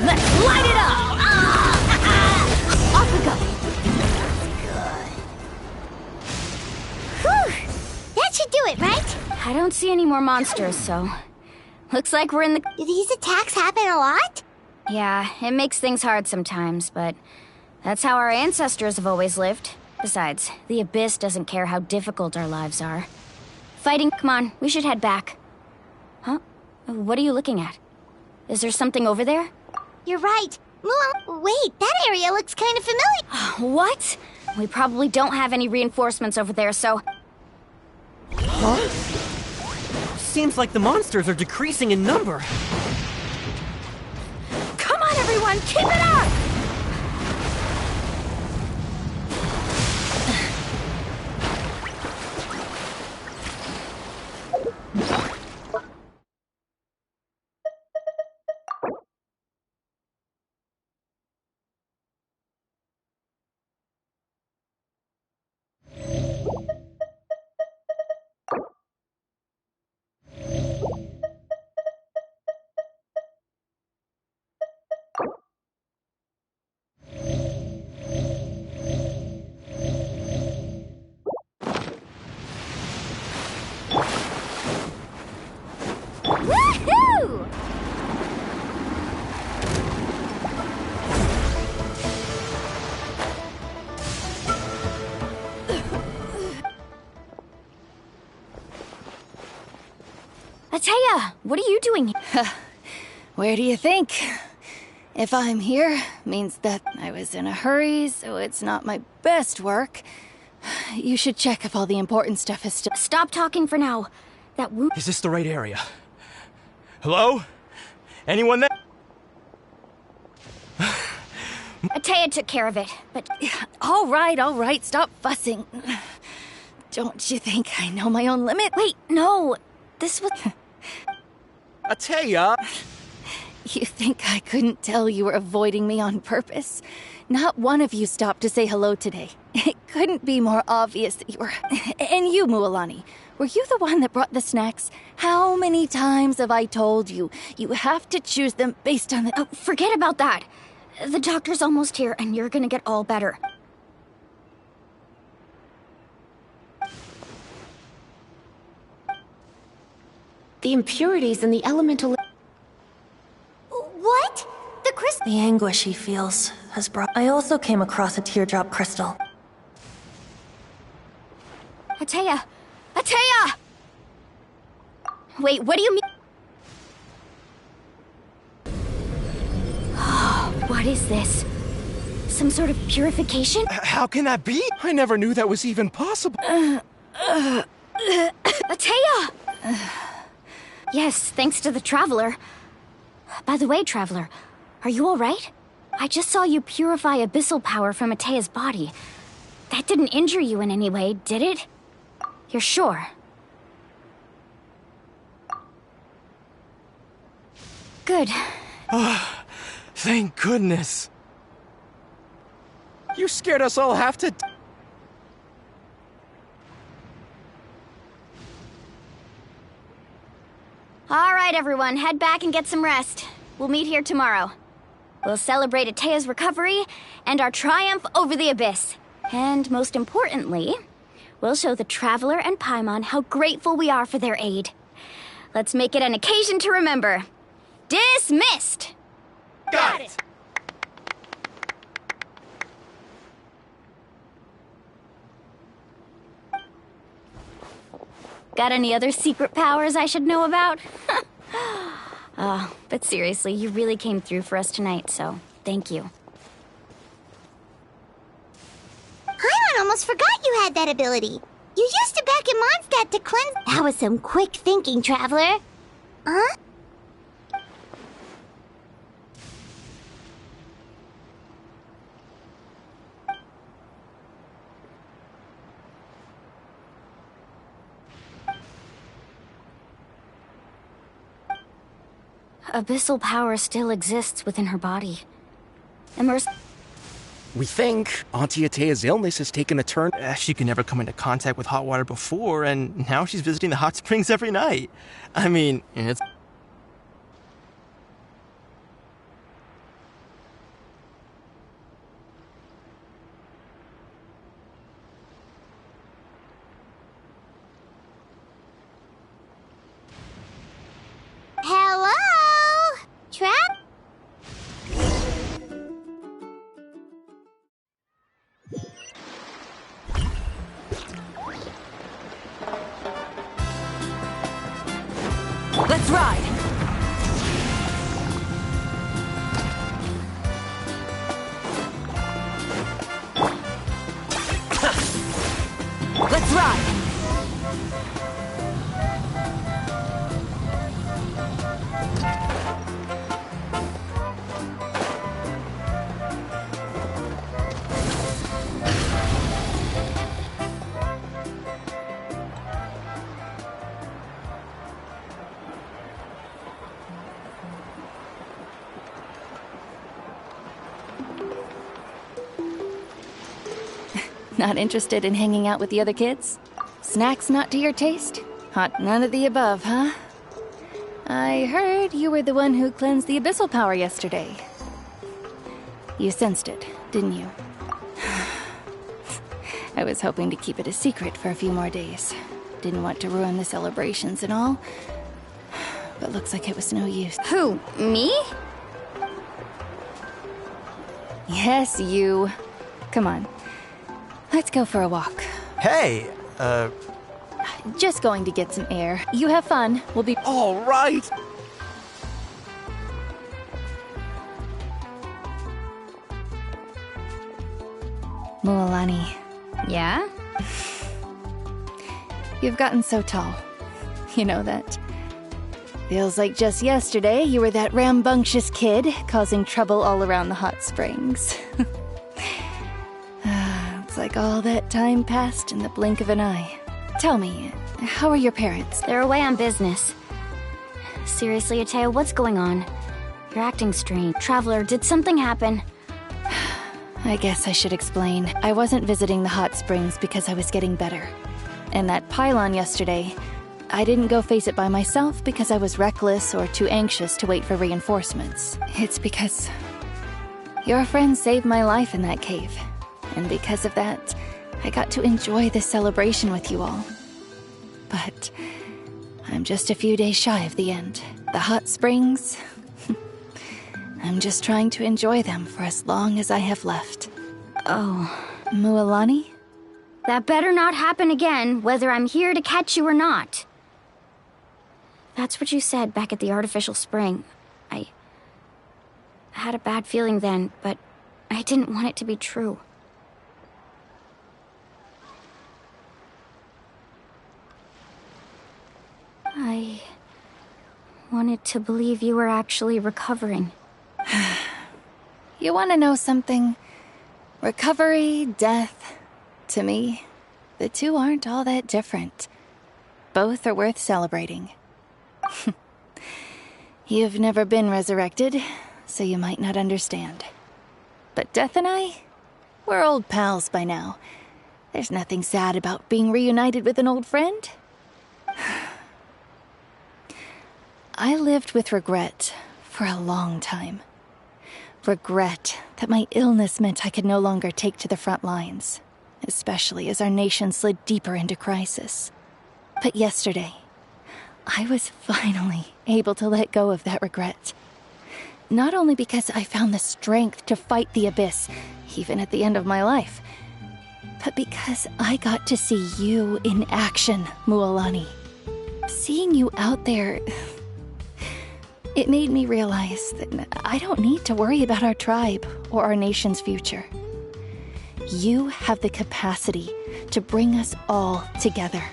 Let's light it up! Off we go! Whew! That should do it, right? I don't see any more monsters, so... Looks like we're in the... Do these attacks happen a lot? Yeah, it makes things hard sometimes, but... that's how our ancestors have always lived. Besides, the Abyss doesn't care how difficult our lives are. Fighting... Come on, we should head back. Huh? What are you looking at? Is there something over there? You're right. Wait, that area looks kind of familiar. What? We probably don't have any reinforcements over there, so... Huh? seems like the monsters are decreasing in number. Come on, everyone, keep it up! Woohoo! Ataya, what are you doing here? Where do you think? If I'm here, means that I was in a hurry, so it's not my best work. You should check if all the important stuff is still— Stop talking for now. That whoop— Is this the right area? Hello? Anyone there? Ataya took care of it, but— All right, stop fussing. Don't you think I know my own limit? Wait, no. This was— Ataya! You think I couldn't tell you were avoiding me on purpose? Not one of you stopped to say hello today. It couldn't be more obvious that you were— And you, Mualani, were you the one that brought the snacks? How many times have I told you? You have to choose them based on the— Oh, forget about that. The doctor's almost here, and you're gonna get all better. The impurities in the elemental... What? The crystal... The anguish he feels has brought... I also came across a teardrop crystal. Ataya! Ataya! Wait, what do you mean? What is this? Some sort of purification? How can that be? I never knew that was even possible. Ataya! Yes, thanks to the Traveler. By the way, Traveler, are you alright? I just saw you purify abyssal power from Ataya's body. That didn't injure you in any way, did it? You're sure? Good. Thank goodness. You scared us all half to... All right, everyone, head back and get some rest. We'll meet here tomorrow. We'll celebrate Ataya's recovery and our triumph over the Abyss. And most importantly, we'll show the Traveler and Paimon how grateful we are for their aid. Let's make it an occasion to remember. Dismissed! Got it! Got any other secret powers I should know about? But seriously, you really came through for us tonight, so thank you. Paimon almost forgot you had that ability. You used it back in Mondstadt to cleanse... That was some quick thinking, Traveler. Huh? Abyssal power still exists within her body. We think Auntie Ataya's illness has taken a turn. She could never come into contact with hot water before, and now she's visiting the hot springs every night. I mean, it's... Hello? Trap? Let's ride! Not interested in hanging out with the other kids? Snacks not to your taste? Hot none of the above, huh? I heard you were the one who cleansed the abyssal power yesterday. You sensed it, didn't you? I was hoping to keep it a secret for a few more days. Didn't want to ruin the celebrations and all. But looks like it was no use. Who, me? Yes, you. Come on. Let's go for a walk. Hey, Just going to get some air. You have fun. We'll be... All right! Mualani. Yeah? You've gotten so tall. You know that. Feels like just yesterday you were that rambunctious kid causing trouble all around the hot springs. It's like all that time passed in the blink of an eye. Tell me, how are your parents? They're away on business. Seriously, Atea, what's going on? You're acting strange. Traveler, did something happen? I guess I should explain. I wasn't visiting the hot springs because I was getting better. And that pylon yesterday, I didn't go face it by myself because I was reckless or too anxious to wait for reinforcements. It's because your friend saved my life in that cave. And because of that, I got to enjoy this celebration with you all. But I'm just a few days shy of the end. The hot springs, I'm just trying to enjoy them for as long as I have left. Oh. Mualani? That better not happen again, whether I'm here to catch you or not. That's what you said back at the artificial spring. I had a bad feeling then, but I didn't want it to be true. I wanted to believe you were actually recovering. You want to know something? Recovery, death, to me, the two aren't all that different. Both are worth celebrating. You've never been resurrected, so you might not understand. But Death and I, we're old pals by now. There's nothing sad about being reunited with an old friend. I lived with regret for a long time. Regret that my illness meant I could no longer take to the front lines, especially as our nation slid deeper into crisis. But yesterday, I was finally able to let go of that regret. Not only because I found the strength to fight the abyss, even at the end of my life, but because I got to see you in action, Mualani. Seeing you out there, it made me realize that I don't need to worry about our tribe or our nation's future. You have the capacity to bring us all together.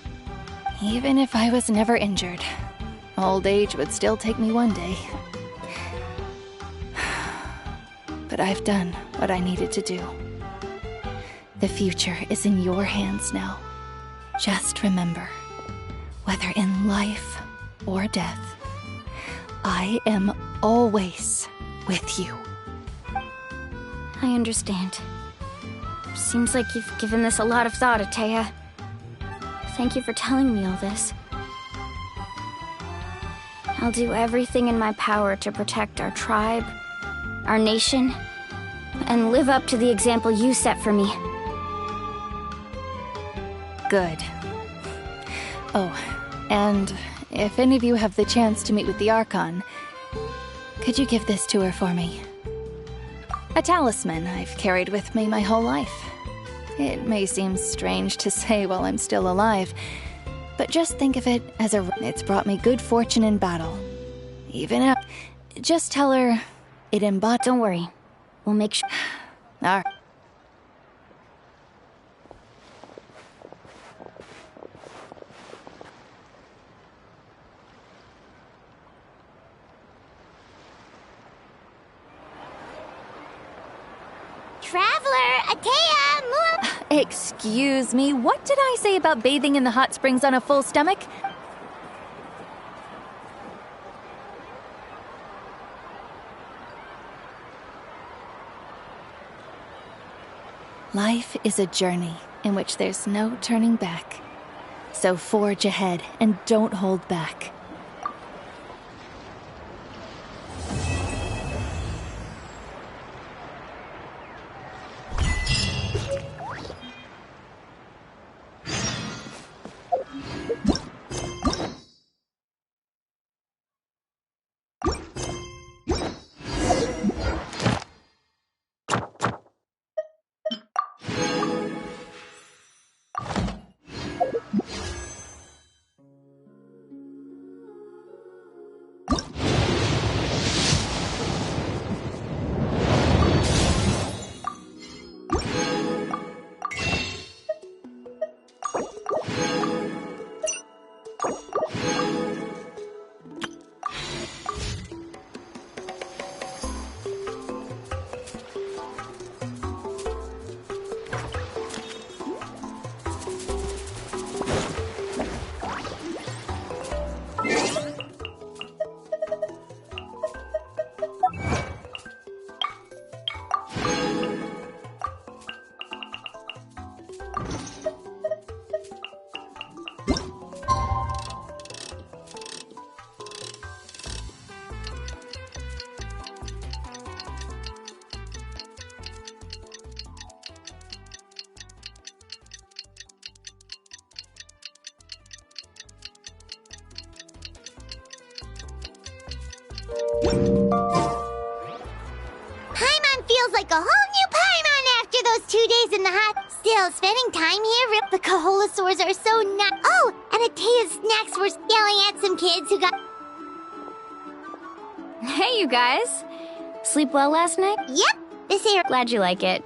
Even if I was never injured, old age would still take me one day. But I've done what I needed to do. The future is in your hands now. Just remember, whether in life or death, I am always with you. I understand. Seems like you've given this a lot of thought, Atea. Thank you for telling me all this. I'll do everything in my power to protect our tribe, our nation, and live up to the example you set for me. Good. Oh, and if any of you have the chance to meet with the Archon, could you give this to her for me? A talisman I've carried with me my whole life. It may seem strange to say while I'm still alive, but just think of it as it's brought me good fortune in battle. Even if... Just tell her it embodies... Don't worry. We'll make sure... Alright. Traveler, Atea, Excuse me, what did I say about bathing in the hot springs on a full stomach? Life is a journey in which there's no turning back. So forge ahead and don't hold back. Paimon feels like a whole new Paimon after those 2 days in the hot. Still, spending time here, the Kaholasaurs are so nice. Oh, and Atea's snacks were yelling at some kids who got... Hey, you guys. Sleep well last night? Yep, this here... Glad you like it.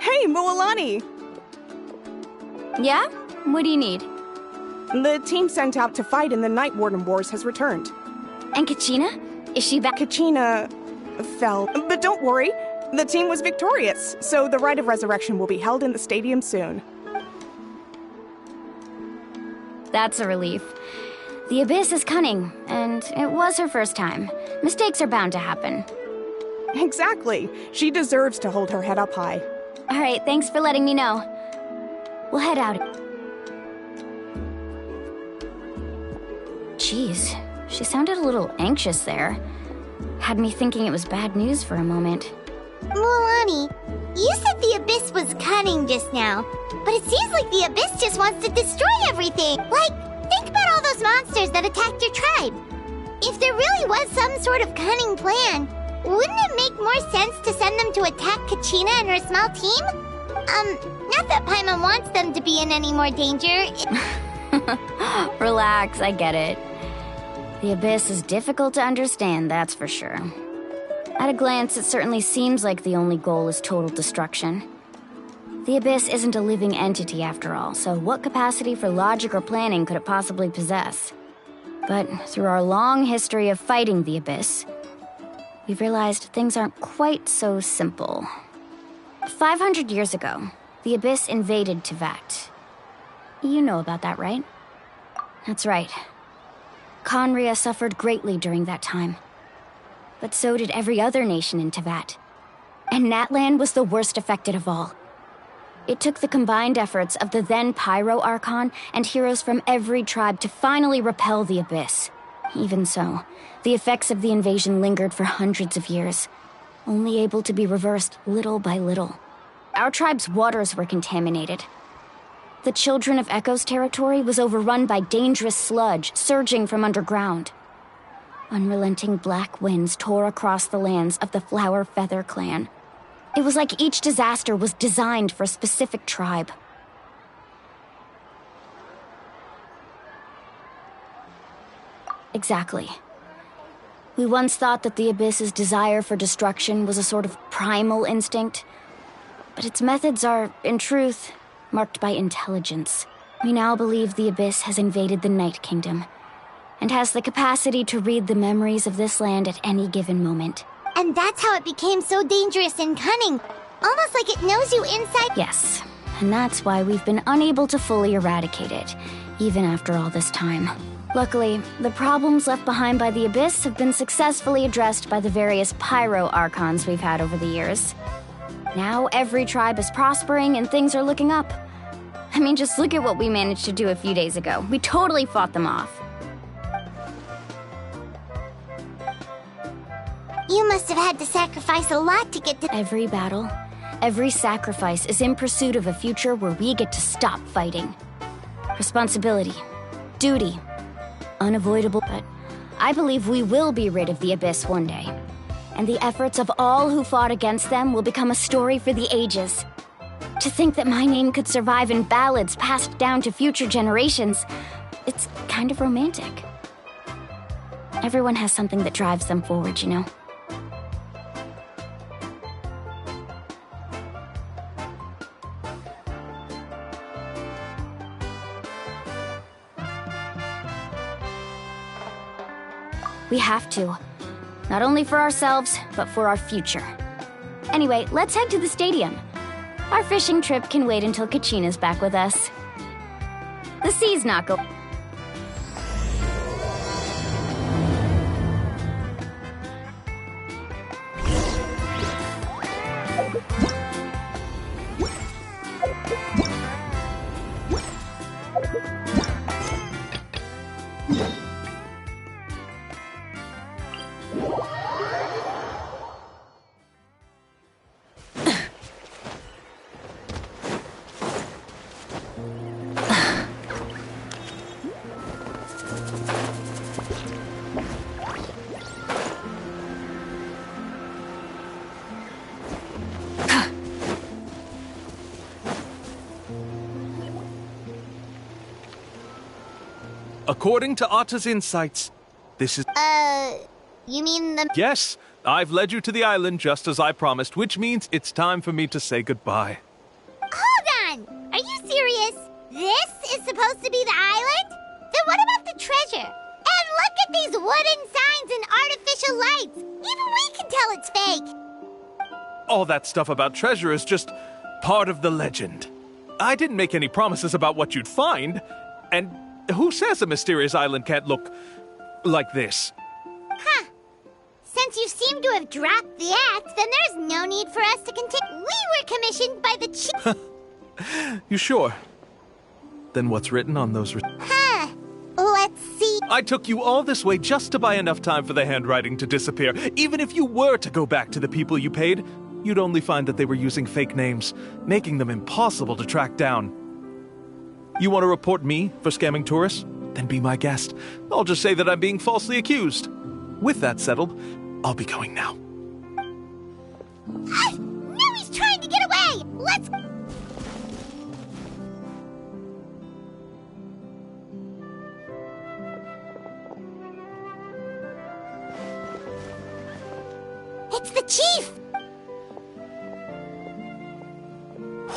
Hey, Mualani! Yeah? What do you need? The team sent out to fight in the Night Warden Wars has returned. And Kachina? Is she back? Kachina fell. But don't worry, the team was victorious, so the rite of resurrection will be held in the stadium soon. That's a relief. The Abyss is cunning, and it was her first time. Mistakes are bound to happen. Exactly. She deserves to hold her head up high. All right, thanks for letting me know. We'll head out. Jeez, she sounded a little anxious there. Had me thinking it was bad news for a moment. Mualani, you said the Abyss was cunning just now, but it seems like the Abyss just wants to destroy everything. Like, think about all those monsters that attacked your tribe. If there really was some sort of cunning plan, wouldn't it make more sense to send them to attack Kachina and her small team? Not that Paimon wants them to be in any more danger. Relax, I get it. The Abyss is difficult to understand, that's for sure. At a glance, it certainly seems like the only goal is total destruction. The Abyss isn't a living entity after all, so what capacity for logic or planning could it possibly possess? But through our long history of fighting the Abyss, we've realized things aren't quite so simple. 500 years ago, the Abyss invaded Teyvat. You know about that, right? That's right. Conria suffered greatly during that time. But so did every other nation in Teyvat. And Natlan was the worst affected of all. It took the combined efforts of the then Pyro Archon and heroes from every tribe to finally repel the Abyss. Even so, the effects of the invasion lingered for hundreds of years, only able to be reversed little by little. Our tribe's waters were contaminated. The Children of Echo's territory was overrun by dangerous sludge surging from underground. Unrelenting black winds tore across the lands of the Flower Feather clan. It was like each disaster was designed for a specific tribe. Exactly. We once thought that the Abyss's desire for destruction was a sort of primal instinct, but its methods are, in truth, marked by intelligence. We now believe the Abyss has invaded the Night Kingdom, and has the capacity to read the memories of this land at any given moment. And that's how it became so dangerous and cunning. Almost like it knows you inside. Yes, and that's why we've been unable to fully eradicate it, even after all this time. Luckily, the problems left behind by the Abyss have been successfully addressed by the various Pyro Archons we've had over the years. Now every tribe is prospering and things are looking up. I mean, just look at what we managed to do a few days ago. We totally fought them off. You must have had to sacrifice a lot to get to— Every battle, every sacrifice is in pursuit of a future where we get to stop fighting. Responsibility, duty, unavoidable, but I believe we will be rid of the Abyss one day. And the efforts of all who fought against them will become a story for the ages. To think that my name could survive in ballads passed down to future generations, it's kind of romantic. Everyone has something that drives them forward, you know? We have to. Not only for ourselves, but for our future. Anyway, let's head to the stadium. Our fishing trip can wait until Kachina's back with us. The sea's not going. According to Atta's insights, this is... You mean the... Yes, I've led you to the island just as I promised, which means it's time for me to say goodbye. Hold on! Are you serious? This is supposed to be the island? Then what about the treasure? And look at these wooden signs and artificial lights! Even we can tell it's fake! All that stuff about treasure is just part of the legend. I didn't make any promises about what you'd find, and who says a mysterious island can't look like this? Huh. Since you seem to have dropped the axe, then there's no need for us to continue. We were commissioned by the chief. You sure? Then what's written on those... Huh. Let's see. I took you all this way just to buy enough time for the handwriting to disappear. Even if you were to go back to the people you paid, you'd only find that they were using fake names, making them impossible to track down. You want to report me for scamming tourists? Then be my guest. I'll just say that I'm being falsely accused. With that settled, I'll be going now. Now he's trying to get away! Let's... It's the chief!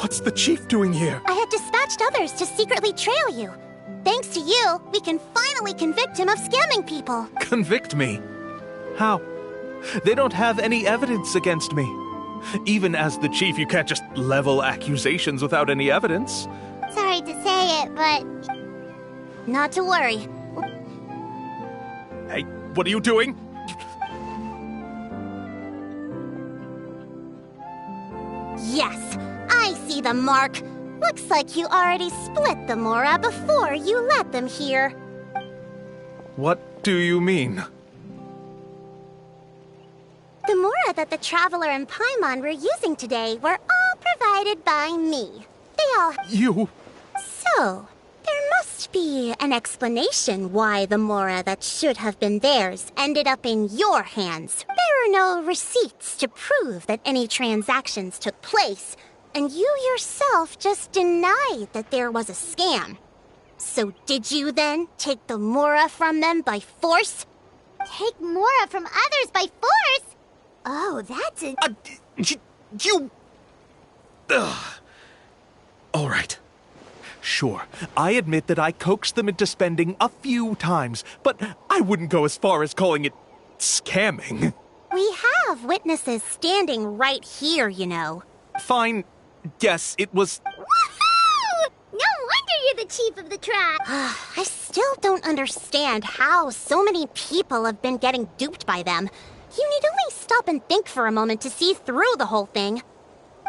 What's the chief doing here? I have dispatched others to secretly trail you. Thanks to you, we can finally convict him of scamming people. Convict me? How? They don't have any evidence against me. Even as the chief, you can't just level accusations without any evidence. Sorry to say it, but... Not to worry. Hey, what are you doing? Yes, I see the mark. Looks like you already split the Mora before you let them here. What do you mean? The Mora that the Traveler and Paimon were using today were all provided by me. They all... You... So, there must be an explanation why the Mora that should have been theirs ended up in your hands. There are no receipts to prove that any transactions took place, and you yourself just denied that there was a scam. So did you then take the Mora from them by force? Take Mora from others by force? Oh, that's a... You... All right. Sure, I admit that I coaxed them into spending a few times, but I wouldn't go as far as calling it scamming. We have witnesses standing right here, you know. Fine. Yes, it was... Woohoo! No wonder you're the chief of the tribe. I still don't understand how so many people have been getting duped by them. You need only stop and think for a moment to see through the whole thing.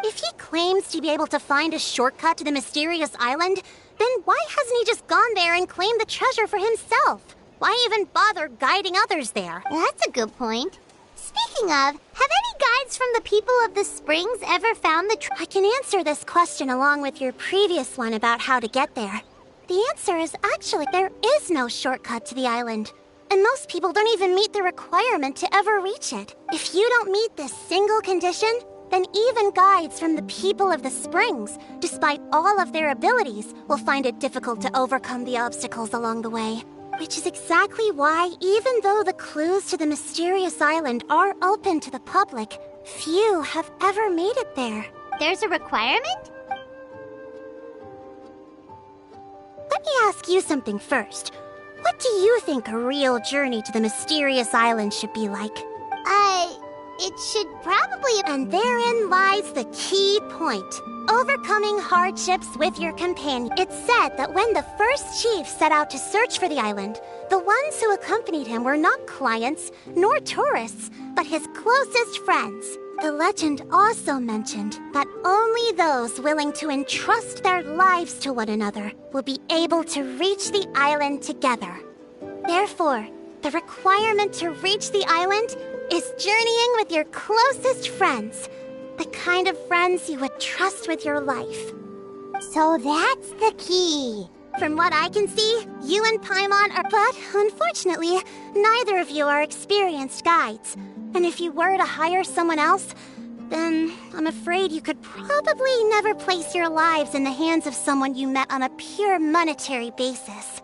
If he claims to be able to find a shortcut to the mysterious island, then why hasn't he just gone there and claimed the treasure for himself? Why even bother guiding others there? That's a good point. Speaking of, have any guides from the people of the springs ever found the I can answer this question along with your previous one about how to get there. The answer is actually there is no shortcut to the island. And most people don't even meet the requirement to ever reach it. If you don't meet this single condition, then even guides from the people of the springs, despite all of their abilities, will find it difficult to overcome the obstacles along the way. Which is exactly why, even though the clues to the mysterious island are open to the public, few have ever made it there. There's a requirement? Let me ask you something first. What do you think a real journey to the mysterious island should be like? It should probably... And therein lies the key point. Overcoming hardships with your companion. It's said that when the first chief set out to search for the island, the ones who accompanied him were not clients nor tourists, but his closest friends. The legend also mentioned that only those willing to entrust their lives to one another will be able to reach the island together. Therefore, the requirement to reach the island is journeying with your closest friends. The kind of friends you would trust with your life. So that's the key. From what I can see, you and Paimon are... But, unfortunately, neither of you are experienced guides. And if you were to hire someone else, then I'm afraid you could probably never place your lives in the hands of someone you met on a pure monetary basis.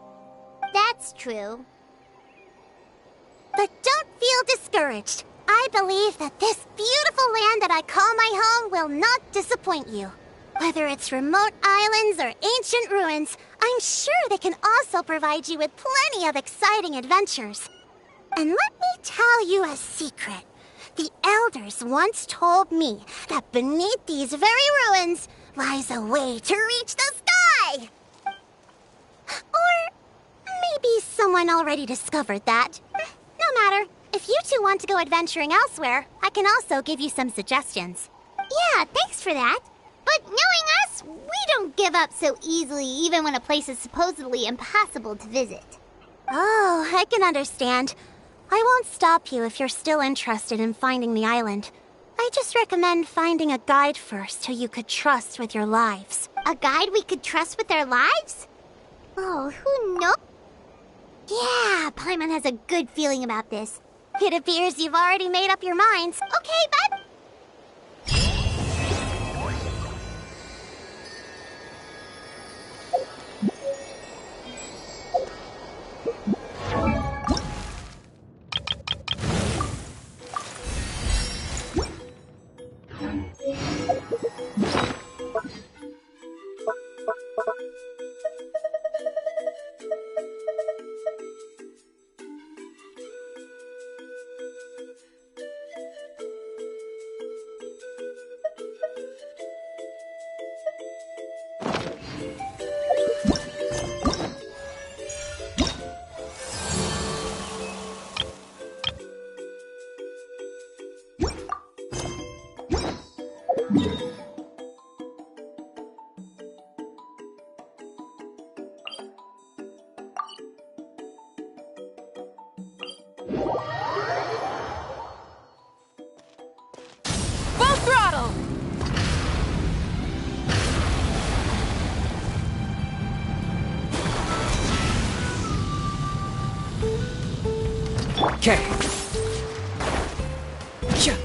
That's true. But don't feel discouraged. I believe that this beautiful land that I call my home will not disappoint you. Whether it's remote islands or ancient ruins, I'm sure they can also provide you with plenty of exciting adventures. And let me tell you a secret. The elders once told me that beneath these very ruins lies a way to reach the sky. Or maybe someone already discovered that. No matter. If you two want to go adventuring elsewhere, I can also give you some suggestions. Yeah, thanks for that. But knowing us, we don't give up so easily even when a place is supposedly impossible to visit. Oh, I can understand. I won't stop you if you're still interested in finding the island. I just recommend finding a guide first who you could trust with your lives. A guide we could trust with our lives? Oh, who knows? Yeah, Paimon has a good feeling about this. It appears you've already made up your minds. Okay, bud. Okay. Yeah.